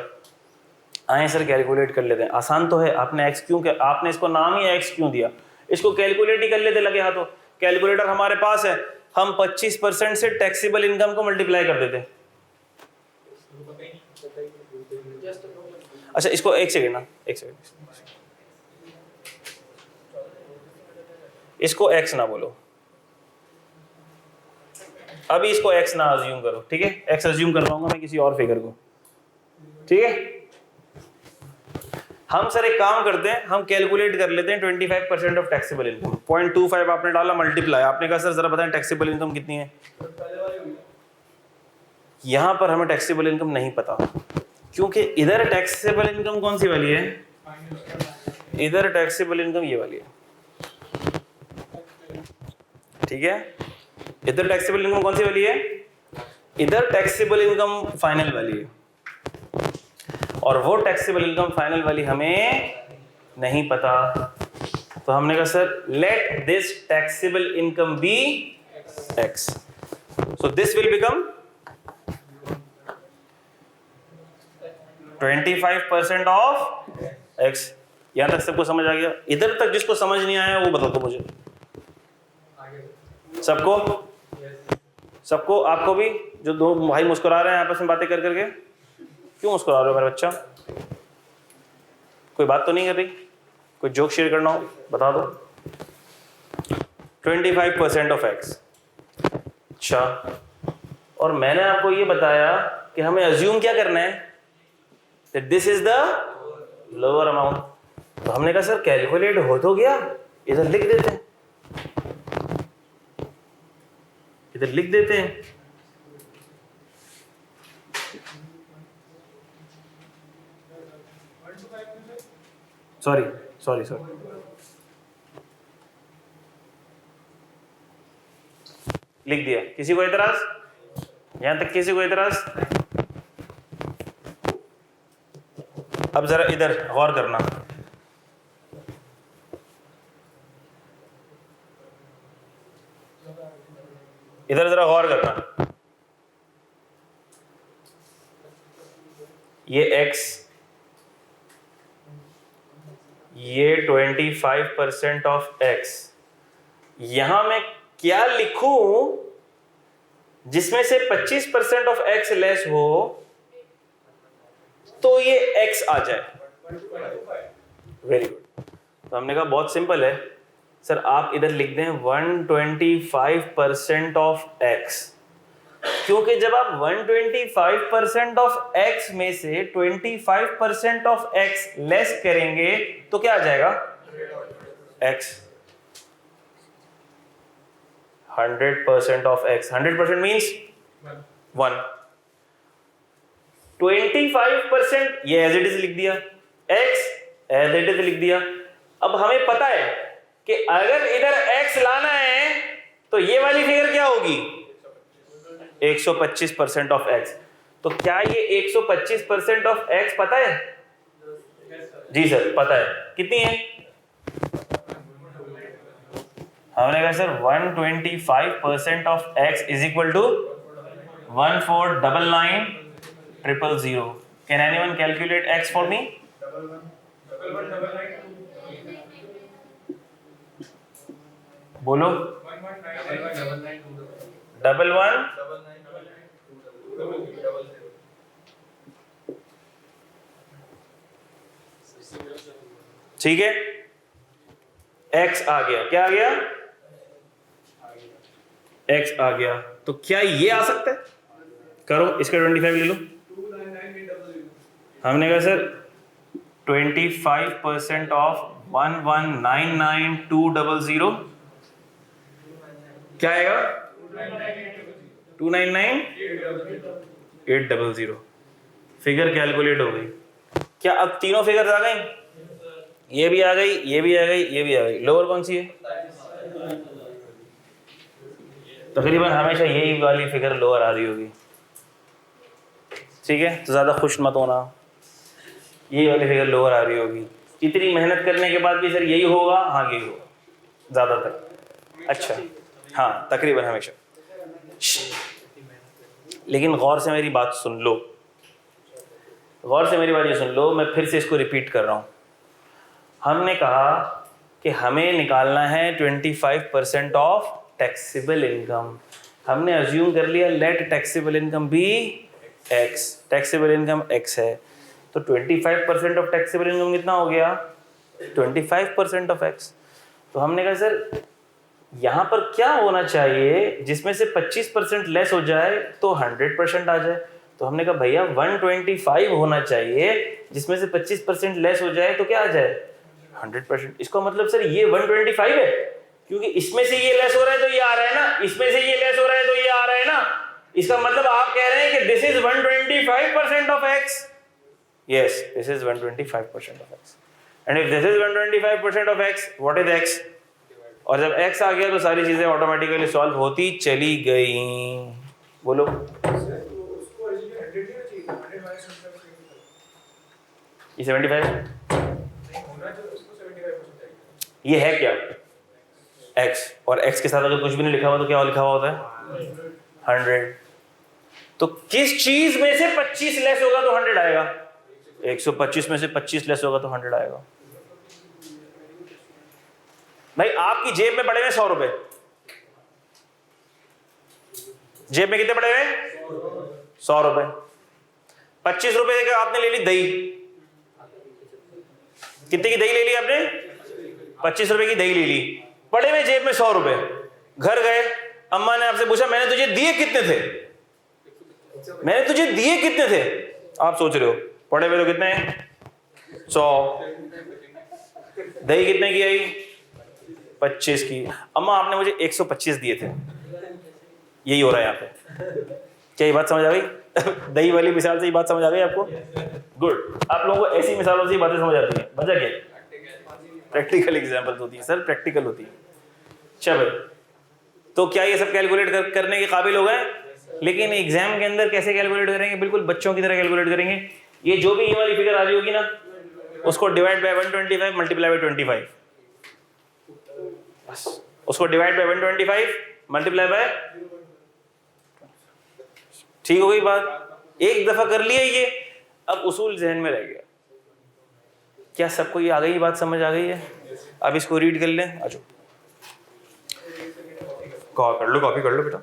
आए सर कैलकुलेट कर लेते हैं, आसान तो है। आपने x क्यों, आपने इसको नाम ही x क्यों दिया? इसको कैलकुलेट ही कर लेते लगे हाथों। कैलकुलेटर हमारे पास है, हम 25% से टैक्सेबल इनकम को मल्टीप्लाई कर देते। अच्छा इसको एक सेकेंड ना, एक सेकेंड, इसको x ना बोलो अभी, इसको x ना अज्यूम करो, ठीक है। x अज्यूम कर पाऊंगा मैं किसी और फिगर को, ठीक है। हम सर एक काम करते हैं, हम कैलकुलेट कर लेते हैं 25% ऑफ टैक्सेबल इनकम। 0.25 आपने डाला, मल्टीप्लाई, आपने कहा सर जरा बताएं टैक्सेबल इनकम कितनी है। यहां पर हमें टैक्सेबल इनकम नहीं पता, क्योंकि इधर टैक्सेबल इनकम कौन सी वाली है, इधर टैक्सेबल इनकम ये वाली है, ठीक है। इधर टैक्सेबल इनकम कौन सी वाली है, इधर टैक्सेबल इनकम फाइनल वाली है, और वो टैक्सेबल इनकम फाइनल वाली हमें नहीं पता। तो हमने कहा sir let this taxable income be x, so this will become 25% of x। यहां तक सबको समझ आ गया? इधर तक जिसको समझ नहीं आया वो बता दो मुझे। सबको? सबको? आपको भी? जो दो भाई मुस्कुरा रहे हैं आपस में बातें कर करके, क्यों मुस्कुरा रहे हो मेरे बच्चा? कोई बात तो नहीं कर रही? कोई जोक शेयर करना हो बता दो। 25% ऑफ x। अच्छा, और मैंने आपको ये बताया कि हमें अज्यूम क्या करना है, that this is the lower amount। तो हमने कहा सर कैलकुलेट हो तो गया, इधर लिख देते हैं, इधर लिख देते हैं। सॉरी सॉरी सॉरी, लिख दिया। किसी को एतराज? यहां तक किसी को एतराज? अब जरा इधर गौर करना, इधर जरा गौर करना। ये x, ये 25% ऑफ x, यहां मैं क्या लिखूं जिसमें से 25% ऑफ x लेस हो तो ये x आ जाए। Very good. तो हमने कहा बहुत सिंपल है सर आप इधर लिख दें 125% ऑफ एक्स, क्योंकि जब आप 125% ऑफ एक्स में से 25% ऑफ एक्स लेस करेंगे तो क्या आ जाएगा? एक्स। 100% of x, 100% means 1। 25% ये एज इट इज लिख दिया, एक्स एज इट इज लिख दिया। अब हमें पता है कि अगर इधर एक्स लाना है तो ये वाली फिगर क्या होगी? 125% ऑफ एक्स। तो क्या ये 125% ऑफ एक्स पता है? जी सर पता है। कितनी है? हमने कहा sir 125% of x is equal to 1499000। Can anyone calculate x for me? बोलो। 11 ठीक है, x आ गया। क्या आ गया? x आ गया। तो क्या ये आ सकता है? करो इसका 25 ले लो। हमने कहा सर 25% ऑफ 1199200 क्या आएगा? 299800। फिगर कैलकुलेट हो गई। क्या अब तीनों फिगर आ गई? ये भी आ गई, ये भी आ गई, ये भी आ गई। लोअर कौन सी है? तकरीबन हमेशा यही वाली फिगर लोअर आ रही होगी। ठीक है, तो ज़्यादा खुश मत होना, यही वाली फिगर लोअर आ रही होगी। इतनी मेहनत करने के बाद भी सर यही होगा? हाँ यही होगा ज़्यादातर। अच्छा हाँ, तकरीबन हमेशा। लेकिन गौर से मेरी बात सुन लो, गौर से मेरी बात ये सुन लो, मैं फिर से इसको रिपीट कर रहा हूँ। हमने कहा कि हमें निकालना है 25% ऑफ टैक्सेबल इनकम। हमने अज्यूम कर लिया let taxable income be x, taxable income x है, तो 25% ऑफ टैक्सेबल इनकम कितना हो गया? 25% ऑफ एक्स। तो हमने कहा सर यहाँ पर क्या होना चाहिए जिसमें से 25% लेस हो जाए तो 100% आ जाए? तो हमने कहा भैया 125 होना चाहिए जिसमें से 25% लेस हो जाए तो क्या आ जाए? 100%। इसका मतलब सर ये 125 है, क्योंकि इसमें से ये लेस हो रहा है तो ये आ रहा है ना, इसमें से ये लेस हो रहा है तो ये आ रहा है ना। इसका मतलब आप कह रहे हैं कि this is 125% of x. Yes, this is 125% of x. And if this is 125% of x, what is x? और जब x आ गया तो सारी चीजें ऑटोमेटिकली सॉल्व होती चली गई। बोलो। ये 75 ये है क्या? x, और x के साथ अगर कुछ भी नहीं लिखा हुआ तो क्या लिखा हुआ होता है? 100। तो किस चीज में से 25 लेस होगा तो 100 आएगा? 125 में से 25 लेस होगा तो 100 आएगा। भाई आपकी जेब में पड़े हुए 100 रुपए, जेब में कितने पड़े हुए? 100 रुपए। 25 रुपए देकर आपने ले ली दही। कितने की दही ले ली आपने? 25 रुपए की दही ले ली, पड़े हुए जेब में 100 रुपए। घर गए, अम्मा ने आपसे पूछा मैंने तुझे दिए कितने थे? मैंने तुझे दिए कितने थे? आप सोच रहे हो पड़े हुए तो कितने हैं? 100। दही कितने की आई? 25 की। अम्मा आपने मुझे 125 दिए थे। यही हो रहा है यहाँ पे। क्या ये बात समझ आ गई? दही वाली मिसाल से ये बात समझ आ गई आपको? गुड। आप लोगों को ऐसी मिसालों से ही बातें समझ आती हैं। मजा क्या? प्रैक्टिकल एग्जांपल्स होती है सर, प्रैक्टिकल होती है। चलो, तो क्या ये सब कैलकुलेट करने के काबिल हो गए? लेकिन एग्जाम के अंदर कैसे कैलकुलेट करेंगे? बिल्कुल बच्चों की तरह कैलकुलेट करेंगे। ये जो भी ये वाली फिगर आ रही होगी ना, उसको डिवाइड बाय 125 मल्टीप्लाई बाय 25, बस उसको डिवाइड बाय 125 मल्टीप्लाई बाय। ठीक हो गई बात? एक दफा कर लिया ये, अब उसूल जहन में रह गया। क्या सबको ये आ गई बात, समझ आ गई है? अब इसको रीड कर लें। अच्छा कर लो, कॉपी कर लो बेटा।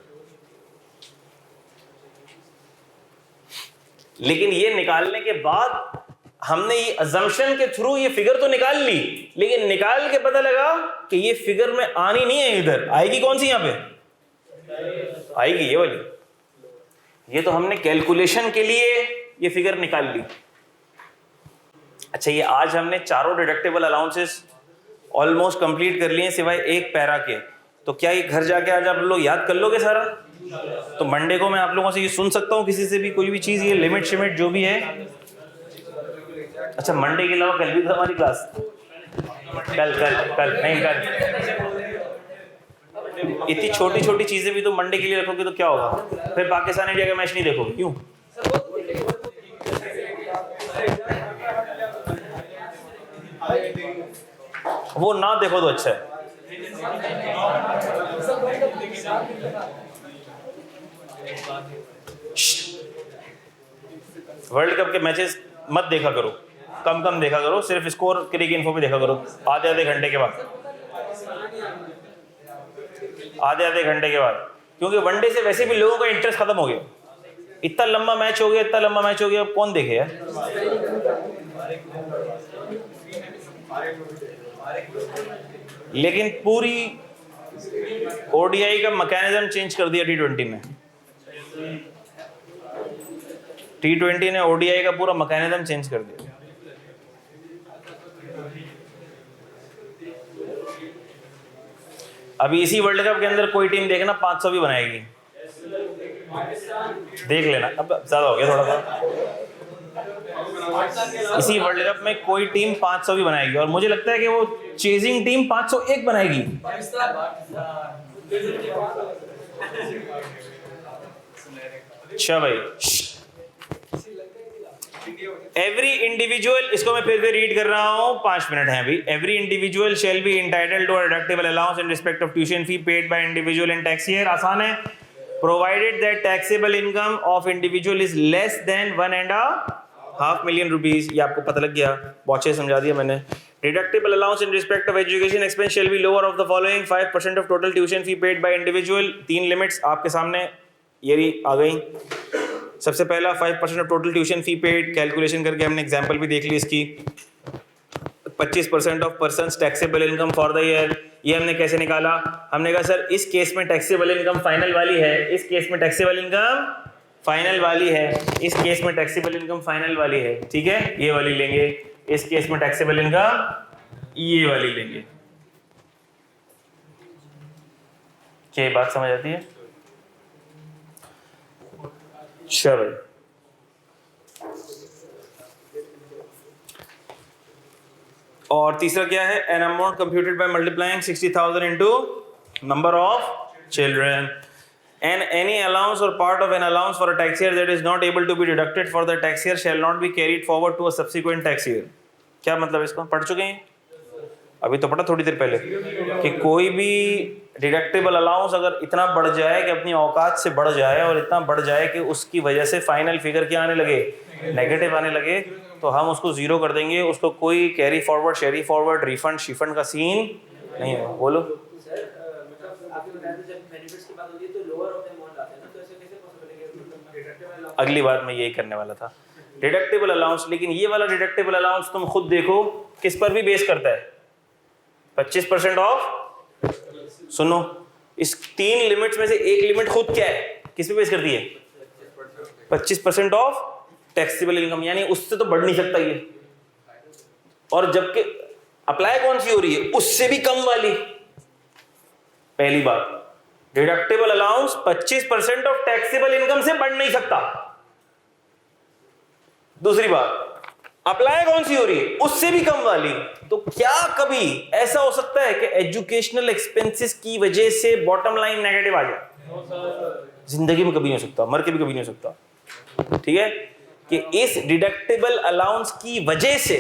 लेकिन ये निकालने के बाद हमने ये अजम्पशन के थ्रू ये फिगर तो निकाल ली, लेकिन निकाल के पता लगा कि ये फिगर में आनी नहीं है, इधर आएगी कौन सी, यहां पे आएगी ये वाली। ये तो हमने कैलकुलेशन के लिए ये फिगर निकाल ली। अच्छा, ये आज हमने चारों डिडक्टेबल अलाउंसेस ऑलमोस्ट कंप्लीट कर लिए सिवाय एक पैरा के। तो क्या ये घर जाके आज आप लोग याद कर लोगे सारा? तो मंडे को मैं आप लोगों से ये सुन सकता हूँ किसी से भी कोई भी चीज, ये लिमिट शिमिट जो भी है। अच्छा, मंडे के अलावा कल भी तो हमारी क्लास, कल नहीं, कल इतनी छोटी छोटी चीजें भी तो मंडे के लिए रखोगे तो क्या होगा? फिर पाकिस्तान इंडिया का मैच नहीं देखोगे, क्यों? वो ना देखो तो अच्छा है। वर्ल्ड कप के मैचेस मत देखा करो, कम देखा करो, सिर्फ स्कोर क्रिक इन्फो पे देखा करो आधे घंटे के बाद, आधे घंटे के बाद, क्योंकि वनडे से वैसे भी लोगों का इंटरेस्ट खत्म हो गया। इतना लंबा मैच हो गया, अब कौन देखे यार? लेकिन पूरी ओडीआई का मैकेनिज्म चेंज कर दिया टी20 ने। टी20 ने ओडीआई का पूरा मैकेनिज्म चेंज कर दिया। अभी इसी वर्ल्ड कप के अंदर कोई टीम देखना 500 भी बनाएगी, देख लेना। अब ज्यादा हो गया थोड़ा सा। इसी वर्ल्ड कप में कोई टीम 500 भी बनाएगी, और मुझे लगता है कि वो चेजिंग टीम 501 बनाएगी। अच्छा भाई, एवरी इंडिविजुअल, इसको मैं फिर से रीड कर रहा हूं, 5 मिनट हैं अभी। Every individual shall be entitled to a deductible allowance in respect of tuition fee paid by individual in tax year. आसान है, provided that taxable income of individual is less than 1.5 million rupees. ये आपको पता लग गया, बहुत अच्छे समझा दिया मैंने। Deductible allowance in respect of education expense shall be lower of the following: 5% of total tuition fee paid by individual. 3 limits आपके सामने ये आ गई। सबसे पहला 5% of total tuition fee paid, calculation करके हमने एग्जांपल भी देख ली इसकी। 25% of persons taxable income for the year, ये हमने कैसे निकाला? हमने कहा सर इस केस में टैक्सेबल इनकम फाइनल वाली है, इस केस में टैक्सेबल इनकम फाइनल वाली है, इस केस में टैक्सेबल इनकम फाइनल वाली है, ठीक है, ये वाली लेंगे। इस केस में टैक्सेबल इनकम ये वाली लेंगे। क्या बात समझ आती है? चलो, और तीसरा क्या है? An amount computed by multiplying 60,000 into number of children, and any allowance or part of an allowance for a tax year that is not able to be deducted for the tax year shall not be carried forward to a subsequent tax year। क्या मतलब है इसका? पढ़ चुके हैं? अभी तो पढ़ा थोड़ी देर पहले कि कोई भी डिडक्टेबल अलाउंस अगर इतना बढ़ जाए कि अपनी औकात से बढ़ जाए, और इतना बढ़ जाए कि उसकी वजह से फाइनल फिगर क्या आने लगे, नेगेटिव आने लगे, तो हम उसको जीरो कर देंगे। उसको कोई कैरी फॉरवर्ड, शेरी फॉरवर्ड, रिफंड शिफंड का सीन नहीं है। बोलो। अगली बार मैं यही करने वाला था, डिडक्टेबल अलाउंस। लेकिन ये वाला डिडक्टेबल अलाउंस तुम खुद देखो किस पर भी बेस करता है, 25% ऑफ। सुनो, इस 3 लिमिट्स में से एक लिमिट खुद क्या है, किस पे बेस करती है? 25% ऑफ टैक्सेबल इनकम, यानी उससे तो बढ़ नहीं सकता ये। और जबकि अप्लाई कौन सी हो रही है? उससे भी कम वाली। पहली बात, deductible allowance 25% of taxable income से बढ़ नहीं सकता। दूसरी बात, अप्लाई कौन सी हो रही है? उससे भी कम वाली। तो क्या कभी ऐसा हो सकता है कि एजुकेशनल एक्सपेंसेस की वजह से बॉटम लाइन नेगेटिव आ जाए? जिंदगी में कभी नहीं हो सकता, मर के भी कभी नहीं हो सकता। ठीक है, कि इस डिडक्टेबल अलाउंस की वजह से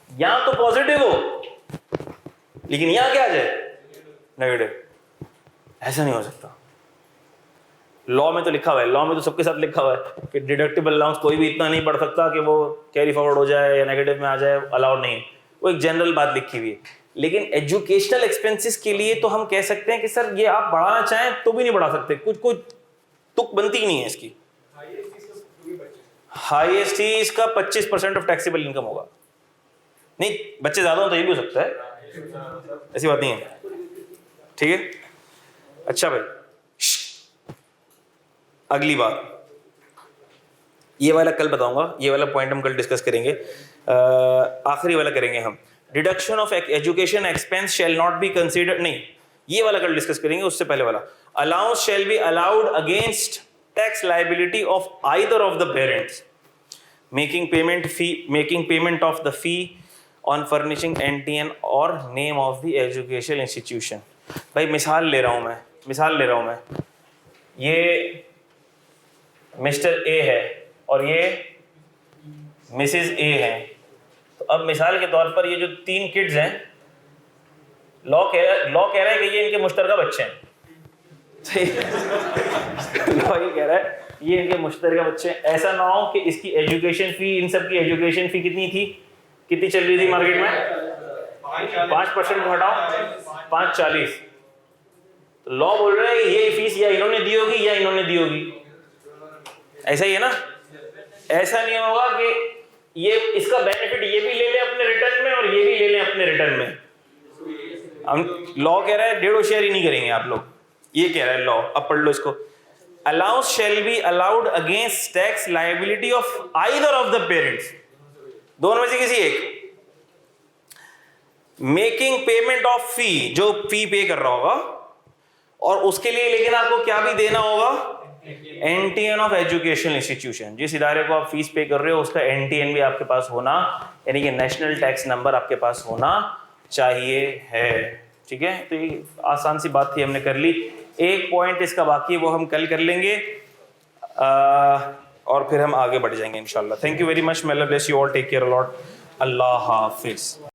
या तो पॉजिटिव हो, लेकिन यहां क्या आ जाए? नेगेटिव। ऐसा नहीं हो सकता। लॉ में तो लिखा हुआ है, लॉ में तो सबके साथ लिखा हुआ है कि डिडक्टेबल अलाउंस कोई भी इतना नहीं बढ़ सकता कि वो कैरी फॉरवर्ड हो जाए या नेगेटिव में आ जाए, अलाउड नहीं है। वो एक जनरल बात लिखी हुई है। लेकिन एजुकेशनल एक्सपेंसेस के लिए तो हम कह सकते हैं कि सर ये आप बढ़ाना चाहें तो भी नहीं बढ़ा सकते, कुछ तुक बनती ही नहीं है इसकी। हाईएस्ट ही इसका 25% ऑफ टैक्सेबल इनकम होगा। नहीं, बच्चे ज्यादा हो तो ये भी हो सकता है, ऐसी बात नहीं है, ठीक है। अच्छा भाई, अगली बात, ये वाला कल बताऊंगा, ये वाला पॉइंट हम कल डिस्कस करेंगे, आखिरी वाला करेंगे हम। Deduction of education expense shell not be considered, नहीं ये वाला कल डिस्कस करेंगे, उससे पहले वाला, allowance shall be allowed against tax liability of either of the parents making payment of the fee on furnishing NTN और name of the educational institution. भाई मिसाल ले रहा हूं मैं, ये मिस्टर ए है और ये मिसेस ए है। तो अब मिसाल के तौर पर ये जो 3 किड्स हैं, लॉ कह रहा है कि ये इनके मुश्तरका बच्चे हैं। लॉ ये कह रहा है ये इनके मुश्तरका बच्चे हैं। ऐसा ना हो कि इसकी एजुकेशन फी, इन सब की एजुकेशन फी कितनी चल रही थी मार्केट में, 5% घटाओ 5.40। तो लॉ बोल रहा है ये फीस या इन्होंने दी होगी या इन्होंने दी होगी, ऐसा ही है ना। ऐसा नहीं होगा कि ये इसका बेनिफिट ये भी ले ले अपने रिटर्न में और ये भी ले ले अपने रिटर्न में। हम लॉ कह रहा है 1.5 शेयर ही नहीं करेंगे आप लोग, ये कह रहा है लॉ। अब पढ़ लो इसको, allowance shall be allowed against tax liability of either of the parents, दोनों में से किसी एक, मेकिंग पेमेंट ऑफ फी, जो फी पे कर रहा होगा, और उसके लिए लेकिन आपको क्या भी देना होगा, NTN ऑफ एजुकेशनल इंस्टीट्यूशन। जिस इदारे को आप फीस पे कर रहे हो उसका NTN भी आपके पास होना, यानी कि नेशनल टैक्स नंबर आपके पास होना चाहिए है, ठीक है। तो ये आसान सी बात थी, हमने कर ली। एक पॉइंट इसका बाकी है, वो हम कल कर लेंगे और फिर हम आगे बढ़ जाएंगे इंशाल्लाह। Thank you very much, may Allah bless you all, take care a lot, Allah Hafiz.